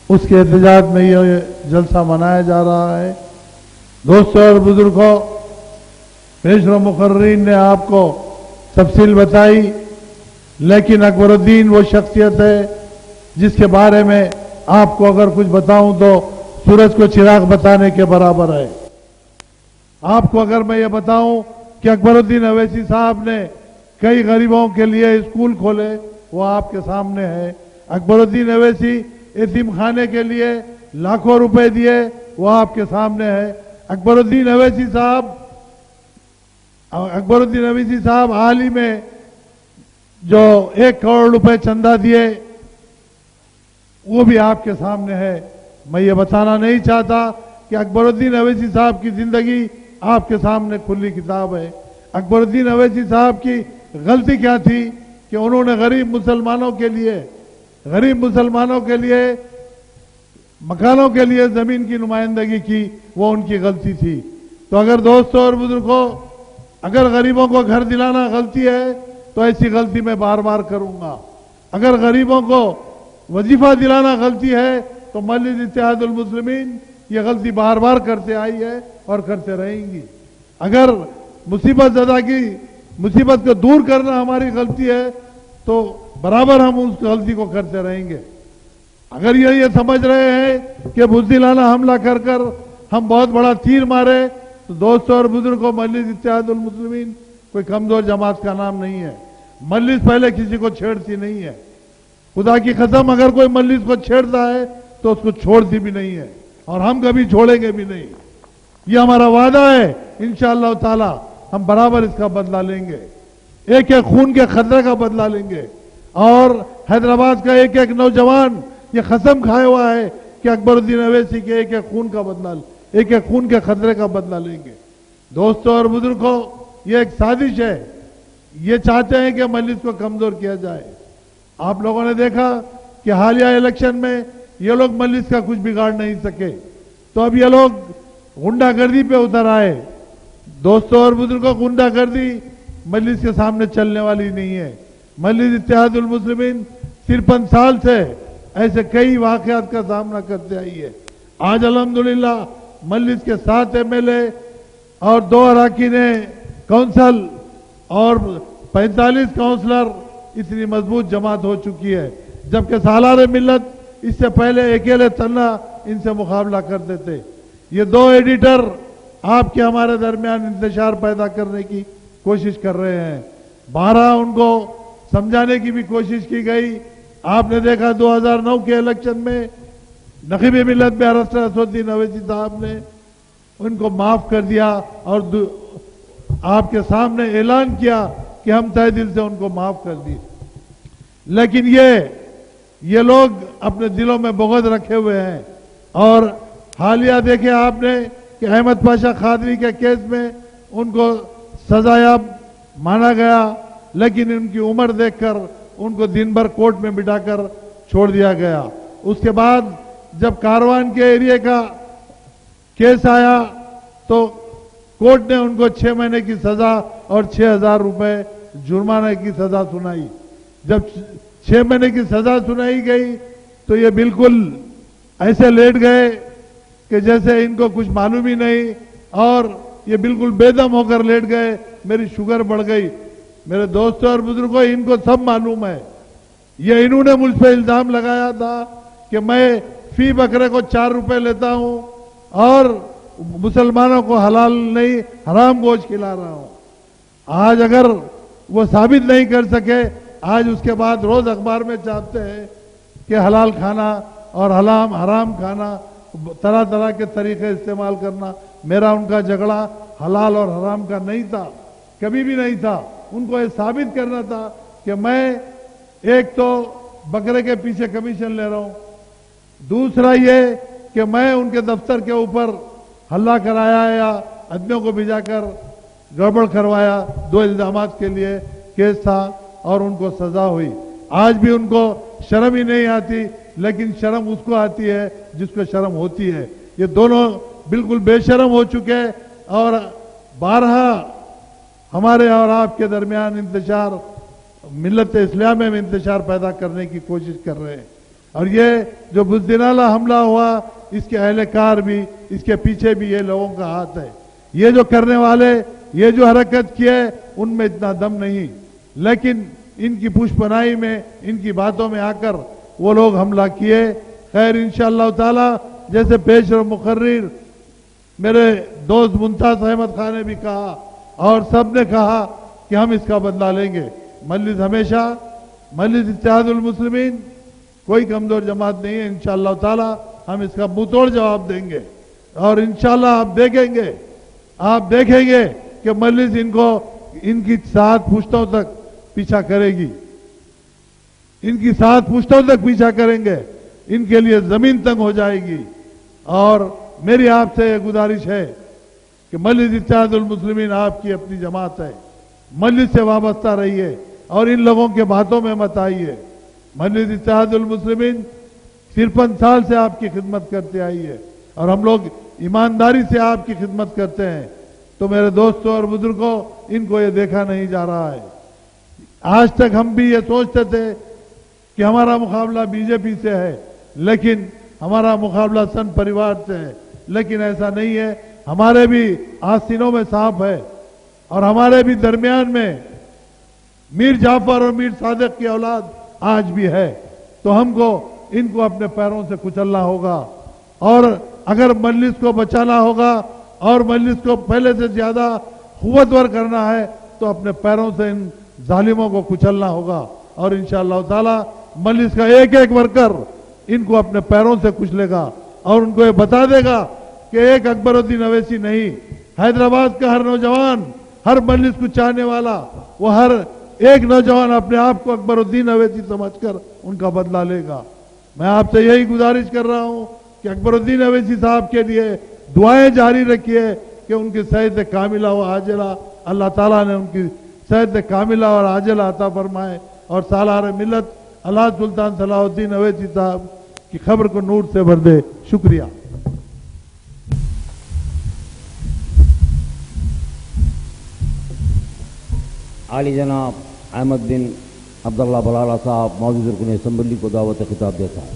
उसके एहतजाज में ये जलसा मनाया जा रहा है। दोस्तों और बुजुर्गों, पेशरो मुकर्रीन ने आपको तफसील बताई, लेकिन अकबरुद्दीन वो शख्सियत है जिसके बारे में आपको अगर कुछ बताऊं तो सूरज को चिराग बताने के बराबर है। आपको अगर मैं ये बताऊं कि अकबरुद्दीन अवैसी साहब ने कई गरीबों के लिए स्कूल खोले, वो आपके सामने है। अकबरुद्दीन अवैसी यतीम खाने के लिए लाखों रुपए दिए, वो आपके सामने है। अकबरुद्दीन अवैसी साहब हाल ही में जो 1 करोड़ रुपए चंदा दिए वो भी आपके सामने है। मैं ये बताना नहीं चाहता कि अकबरुद्दीन अवैसी साहब की जिंदगी आपके सामने खुली किताब है। अकबरुद्दीन अवैसी साहब की गलती क्या थी कि उन्होंने गरीब मुसलमानों के लिए मकानों के लिए जमीन की नुमाइंदगी की, वो उनकी गलती थी। तो अगर दोस्तों और बुजुर्गों, अगर गरीबों को घर दिलाना गलती है तो ऐसी गलती मैं बार बार करूंगा। अगर गरीबों को वजीफा दिलाना गलती है तो मजलिस इत्तेहाद उल मुस्लिमीन ये गलती बार बार करते आई है और करते रहेंगी। अगर मुसीबत को दूर करना हमारी गलती है तो बराबर हम उस गलती को करते रहेंगे। अगर ये समझ रहे हैं कि बुज़दिलाना हमला कर कर हम बहुत बड़ा तीर मारे, तो दोस्तों और बुजुर्गों, मजलिस इत्तेहाद उल मुस्लिमीन कोई कमजोर जमात का नाम नहीं है। मजलिस पहले किसी को छेड़ती नहीं है। खुदा की कसम, अगर कोई मजलिस को छेड़ता है तो उसको छोड़ती भी नहीं है और हम कभी छोड़ेंगे भी नहीं। ये हमारा वादा है। इंशाअल्लाह ताला हम बराबर इसका बदला लेंगे, एक एक खून के खतरे का बदला लेंगे। और हैदराबाद का एक एक नौजवान ये कसम खाया हुआ है कि अकबरुद्दीन अवैसी के एक एक खून के खतरे का बदला लेंगे। दोस्तों और बुजुर्गों, ये एक साजिश है, یہ چاہتے ہیں کہ مجلس کو کمزور کیا جائے. آپ لوگوں نے دیکھا کہ حالیہ الیکشن میں یہ لوگ مجلس کا کچھ بگاڑ نہیں سکے, تو اب یہ لوگ غنڈہ گردی پہ اتر آئے. دوستوں اور بزرگوں, غنڈہ گردی مجلس کے سامنے چلنے والی نہیں ہے. مجلس اتحاد المسلمین 53 سال سے ایسے کئی واقعات کا سامنا کرتے آئی ہے. آج الحمدللہ مجلس کے 7 MLA اور 2 اراکین کونسل اور 45 کونسلر اتنی مضبوط جماعت ہو چکی ہے, جبکہ سالار ملت اس سے پہلے اکیلے تنہا ان سے مقابلہ کرتے تھے. یہ 2 ایڈیٹر آپ کے ہمارے درمیان انتشار پیدا کرنے کی کوشش کر رہے ہیں. 12 ان کو سمجھانے کی بھی کوشش کی گئی. آپ نے دیکھا 2009 کے الیکشن میں نقیب ملت بیرسٹر اسدالدین اویسی صاحب نے ان کو معاف کر دیا اور آپ کے سامنے اعلان کیا کہ ہم تہ دل سے ان کو معاف کر دیے. لیکن یہ لوگ اپنے دلوں میں بغض رکھے ہوئے ہیں. اور حالیہ دیکھیں آپ نے کہ احمد پاشا قادری کے کیس میں ان کو سزایاب مانا گیا, لیکن ان کی عمر دیکھ کر ان کو دن بھر کورٹ میں بٹھا کر چھوڑ دیا گیا. اس کے بعد جب کاروان کے ایریے کا کیس آیا تو کورٹ نے ان کو 6 مہینے کی سزا اور 6,000 روپے جرمانے کی سزا سنائی. جب 6 مہینے کی سزا سنائی گئی تو یہ بالکل ایسے لیٹ گئے کہ جیسے ان کو کچھ معلوم ہی نہیں, اور یہ بالکل بے دم ہو کر لیٹ گئے. میری شوگر بڑھ گئی. میرے دوستوں اور بزرگوں, ان کو سب معلوم ہے. یہ انہوں نے مجھ پہ الزام لگایا تھا کہ میں فی بکرے کو 4 روپے لیتا ہوں اور مسلمانوں کو حلال نہیں حرام گوشت کھلا رہا ہوں. آج اگر وہ ثابت نہیں کر سکے, آج اس کے بعد روز اخبار میں چھاپتے ہیں کہ حلال کھانا اور حرام کھانا, طرح طرح کے طریقے استعمال کرنا. میرا ان کا جھگڑا حلال اور حرام کا نہیں تھا, کبھی بھی نہیں تھا. ان کو یہ ثابت کرنا تھا کہ میں ایک تو بکرے کے پیچھے کمیشن لے رہا ہوں, دوسرا یہ کہ میں ان کے دفتر کے اوپر حملہ کرایا یا آدمیوں کو بھیجا کر گڑبڑ کروایا. 2 الزامات کے لیے کیس تھا اور ان کو سزا ہوئی. آج بھی ان کو شرم ہی نہیں آتی, لیکن شرم اس کو آتی ہے جس کو شرم ہوتی ہے. یہ دونوں بالکل بے شرم ہو چکے اور بارہا ہمارے اور آپ کے درمیان انتشار, ملت اسلامیہ میں انتشار پیدا کرنے کی کوشش کر رہے ہیں. اور یہ جو بزدلانہ حملہ ہوا, اس کے اہلکار بھی, اس کے پیچھے بھی یہ لوگوں کا ہاتھ ہے. یہ جو کرنے والے, یہ جو حرکت کیے, ان میں اتنا دم نہیں, لیکن ان کی پوش پناہی میں, ان کی باتوں میں آ کر وہ لوگ حملہ کیے. خیر انشاءاللہ تعالی, جیسے پیشرو مقرر میرے دوست ممتاز احمد خان نے بھی کہا اور سب نے کہا کہ ہم اس کا بدلہ لیں گے. مجلس ہمیشہ, مجلس اتحاد المسلمین کوئی کمزور جماعت نہیں ہے. انشاءاللہ تعالی ہم اس کا منہ توڑ جواب دیں گے, اور انشاءاللہ آپ دیکھیں گے کہ مجلس ان کو ان کی 7 پشتوں تک پیچھا کرے گی. ان کی 7 پشتوں تک پیچھا کریں گے, ان کے لیے زمین تنگ ہو جائے گی. اور میری آپ سے یہ گزارش ہے کہ مجلس اتحاد المسلمین آپ کی اپنی جماعت ہے, مجلس سے وابستہ رہیے اور ان لوگوں کے باتوں میں مت آئیے. مجلس اتحاد المسلمین 53 سال سے آپ کی خدمت کرتے آئی ہے اور ہم لوگ ایمانداری سے آپ کی خدمت کرتے ہیں. تو میرے دوستوں اور بزرگوں, ان کو یہ دیکھا نہیں جا رہا ہے. آج تک ہم بھی یہ سوچتے تھے کہ ہمارا مقابلہ بی جے پی سے ہے, لیکن ہمارا مقابلہ سن پریوار سے ہے, لیکن ایسا نہیں ہے. ہمارے بھی آستینوں میں سانپ ہے اور ہمارے بھی درمیان میں میر جعفر اور میر صادق کی اولاد آج بھی ہے. تو ہم کو ان کو اپنے پیروں سے کچلنا ہوگا, اور اگر مجلس کو بچانا ہوگا اور مجلس کو پہلے سے زیادہ قوتور کرنا ہے تو اپنے پیروں سے ان ظالموں کو کچلنا ہوگا. اور انشاءاللہ تعالی مجلس کا ایک ایک ورکر ان کو اپنے پیروں سے کچلے گا اور ان کو یہ بتا دے گا کہ ایک اکبر الدین اویسی نہیں, حیدرآباد کا ہر نوجوان, ہر مجلس کو چاہنے والا, وہ ہر ایک نوجوان اپنے آپ کو اکبر الدین اویسی سمجھ کر ان کا بدلہ لے گا. میں آپ سے یہی گزارش کر رہا ہوں کہ اکبر الدین اویسی صاحب کے لیے دعائیں جاری رکھیے کہ ان کی صحت کاملہ و عاجلہ اللہ تعالیٰ نے ان کی सेहत कामिला और आजिला अता फरमाए और सालार मिलत अल्लाह सुल्तान सलाहुद्दीन अवैसी साहब की खबर को नूर से भर दे। शुक्रिया। आली जनाब अहमद बिन अब्दुल्ला बलाला साहब मौजूद रुकन असम्बली को दावत खिताब देता है।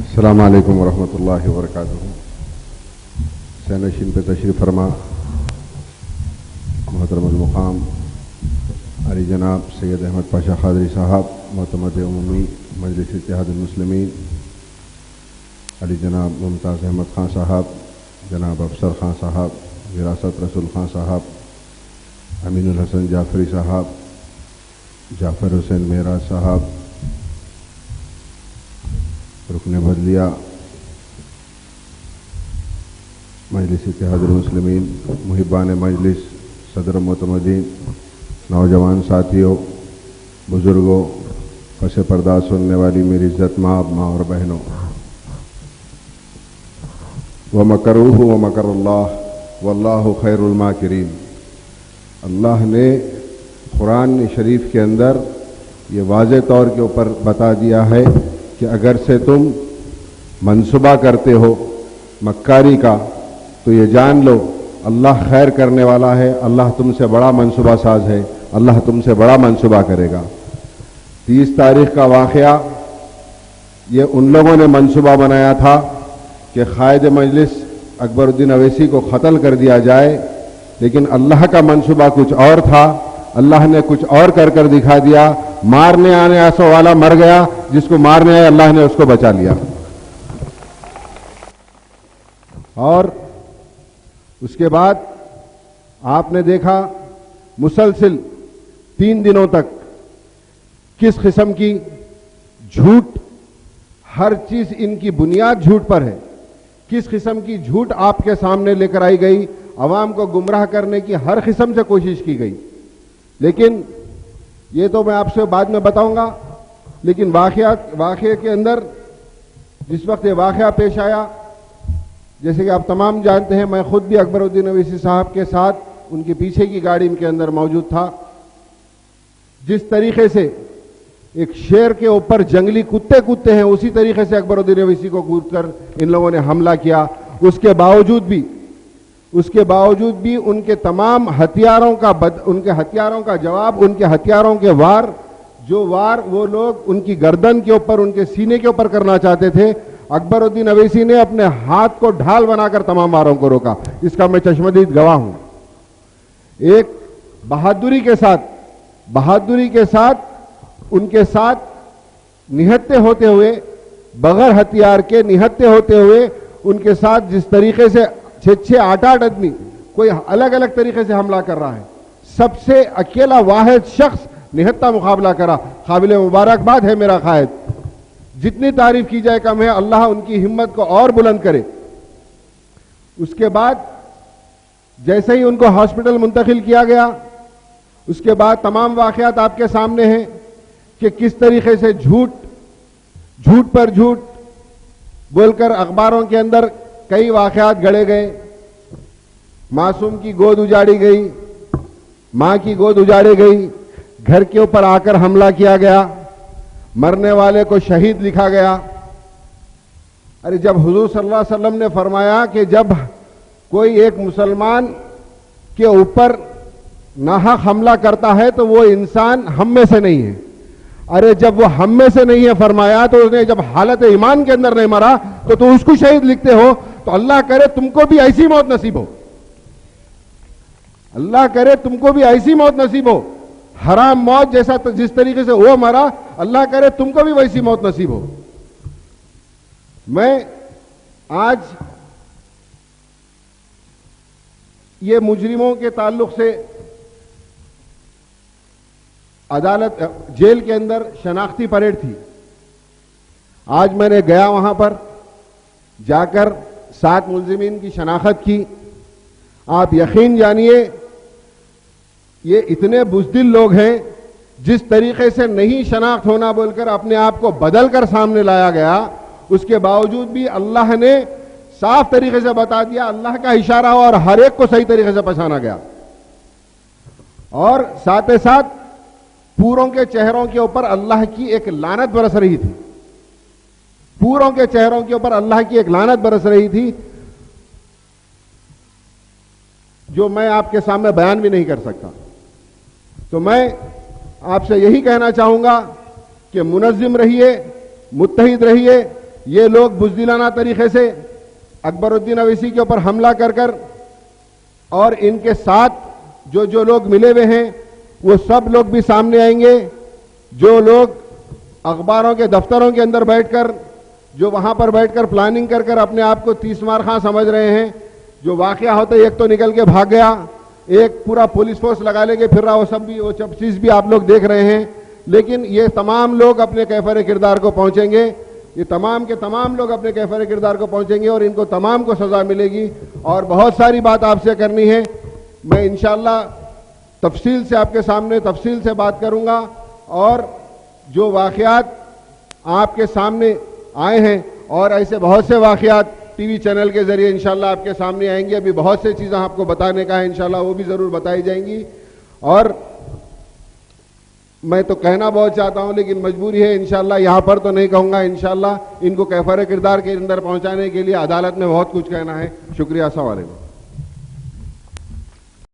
अस्सलामु अलैकुम वरहमतुल्लाहि वबरकातुहू। सैनशीन पे तशरीफ़ फरमा मोहतरम मुकाम अली जनाब सैयद अहमद पाशा खादरी साहब मोहतमद उमूमी मजलिस इत्तेहादुल मुस्लिमीन, अली जनाब मुमताज़ अहमद खान साहब, जनाब अफसर खान साहब, विरासत रसूल खान साहब, अमीनुल हसन जाफरी साहब, जाफ़र हुसैन मेराज साहब, रुकन बदलिया मजलिस इत्तेहादुल मुस्लिमीन, मुहिब्बान मजलिस, सदर मोतमदीन, नौजवान साथियों, बुज़ुर्गों, पस पर्दा सुनने वाली मेरी इज़्ज़त माँ और बहनों, व मकरूहु व मकरुल्लाह वल्लाहु खैरुल माकिरीन। अल्लाह ने कुरान शरीफ के अंदर ये वाज़े तौर के ऊपर बता दिया है कि अगर से तुम मंसूबा करते हो मक्कारी का तो ये जान लो अल्लाह खैर करने वाला है, अल्लाह तुमसे बड़ा मंसूबा साज है, अल्लाह तुमसे बड़ा मंसूबा करेगा। 30 तारीख का वाक़या ये उन लोगों ने मंसूबा बनाया था कि क़ायद मजलिस अकबरुद्दीन अवैसी को क़त्ल कर दिया जाए, लेकिन अल्लाह का मंसूबा कुछ और था। अल्लाह ने कुछ और कर दिखा दिया। मारने आने वाला मर गया, जिसको मारने आए अल्लाह ने उसको बचा लिया। और उसके बाद आपने देखा मुसलसिल 3 दिनों तक किस किस्म की झूठ, हर चीज इनकी बुनियाद झूठ पर है, किस किस्म की झूठ आपके सामने लेकर आई गई, अवाम को गुमराह करने की हर किस्म से कोशिश की गई। लेकिन ये तो मैं आपसे बाद में बताऊंगा। लेकिन वाक़े के अंदर जिस वक्त ये वाक़या पेश आया, जैसे कि आप तमाम जानते हैं, मैं खुद भी अकबरुद्दीन अवैसी साहब के साथ उनके पीछे की गाड़ी के अंदर मौजूद था। जिस तरीके से एक शेर के ऊपर जंगली कुत्ते कूदते हैं, उसी तरीके से अकबरुद्दीन अवैसी को कूदकर इन लोगों ने हमला किया। उसके बावजूद भी उनके तमाम हथियारों का जवाब, उनके हथियारों के वार वो लोग उनकी गर्दन के ऊपर, उनके सीने के ऊपर करना चाहते थे, अकबरुद्दीन अवैसी ने अपने हाथ को ढाल बनाकर तमाम वारों को रोका। इसका मैं चश्मदीद गवाह हूं। एक बहादुरी के साथ उनके साथ निहत्ते होते हुए, बगैर हथियार के निहत्ते होते हुए उनके साथ जिस तरीके से 6-8 आदमी कोई अलग अलग तरीके से हमला कर रहा है, सबसे अकेला वाहिद शख्स निहत्ता मुकाबला करा। काबिल मुबारकबाद है मेरा कायद, जितनी तारीफ की जाए कम है। अल्लाह उनकी हिम्मत को और बुलंद करे। उसके बाद जैसे ही उनको हॉस्पिटल मुंतकिल किया गया, उसके बाद तमाम वाकयात आपके सामने हैं कि किस तरीके से झूठ पर झूठ बोलकर अखबारों के अंदर कई वाकयात गढ़े गए। मासूम की गोद उजाड़ी गई, मां की गोद उजाड़ी गई, घर के ऊपर आकर हमला किया गया, मरने वाले को शहीद लिखा गया। अरे जब हुजूर सल्लल्लाहु अलैहि वसल्लम ने फरमाया कि जब कोई एक मुसलमान के ऊपर नाहक हमला करता है तो वो इंसान हम में से नहीं है। अरे जब वो हम में से नहीं है फरमाया, तो उसने जब हालत ईमान के अंदर नहीं मरा तो उसको शहीद लिखते हो। तो अल्लाह करे तुमको भी ऐसी मौत नसीब हो, अल्लाह करे तुमको भी ऐसी मौत नसीब हो, हराम मौत जैसा जिस तरीके से वो मरा, अल्लाह करे तुमको भी वैसी मौत नसीब हो। मैं आज ये मुजरिमों के ताल्लुक से अदालत जेल के अंदर शनाख्ती परेड थी। आज मैंने गया वहां पर जाकर 7 मुलजिमीन की शनाख्त की। आप यकीन जानिए ये इतने बुज़दिल लोग हैं, जिस तरीके से नहीं शनाख्त होना बोलकर अपने आप को बदल कर सामने लाया गया, उसके बावजूद भी अल्लाह ने صاف طریقے سے بتا دیا, اللہ کا اشارہ ہوا اور ہر ایک کو صحیح طریقے سے پہچانا گیا. اور ساتھ ساتھ پوروں کے چہروں کے اوپر اللہ کی ایک لعنت برس رہی تھی, پوروں کے چہروں کے اوپر اللہ کی ایک لعنت برس رہی تھی جو میں آپ کے سامنے بیان بھی نہیں کر سکتا. تو میں آپ سے یہی کہنا چاہوں گا کہ منظم رہیے, متحد رہیے. یہ لوگ بزدلانہ طریقے سے اکبر الدین اویسی کے اوپر حملہ کر کر اور ان کے ساتھ جو لوگ ملے ہوئے ہیں وہ سب لوگ بھی سامنے آئیں گے. جو لوگ اخباروں کے دفتروں کے اندر بیٹھ کر, جو وہاں پر بیٹھ کر پلاننگ کر کر اپنے آپ کو 30 مار خاں سمجھ رہے ہیں, جو واقعہ ہوتا ہے ایک تو نکل کے بھاگ گیا, ایک پورا پولیس فورس لگا لے کے پھر رہا, وہ سب چیز بھی آپ لوگ دیکھ رہے ہیں. لیکن یہ تمام لوگ اپنے کیفر کردار کو پہنچیں گے, یہ تمام کے تمام لوگ اپنے کیفر کردار کو پہنچیں گے اور ان کو تمام کو سزا ملے گی. اور بہت ساری بات آپ سے کرنی ہے, میں انشاءاللہ تفصیل سے آپ کے سامنے تفصیل سے بات کروں گا. اور جو واقعات آپ کے سامنے آئے ہیں اور ایسے بہت سے واقعات ٹی وی چینل کے ذریعے انشاءاللہ آپ کے سامنے آئیں گے. ابھی بہت سے چیزیں آپ کو بتانے کا ہے انشاءاللہ, وہ بھی ضرور بتائی جائیں گی. اور میں تو کہنا بہت چاہتا ہوں لیکن مجبوری ہے, انشاءاللہ یہاں پر تو نہیں کہوں گا. انشاءاللہ ان کو کیفر کردار کے اندر پہنچانے کے لیے عدالت میں بہت کچھ کہنا ہے. شکریہ, السلام علیکم.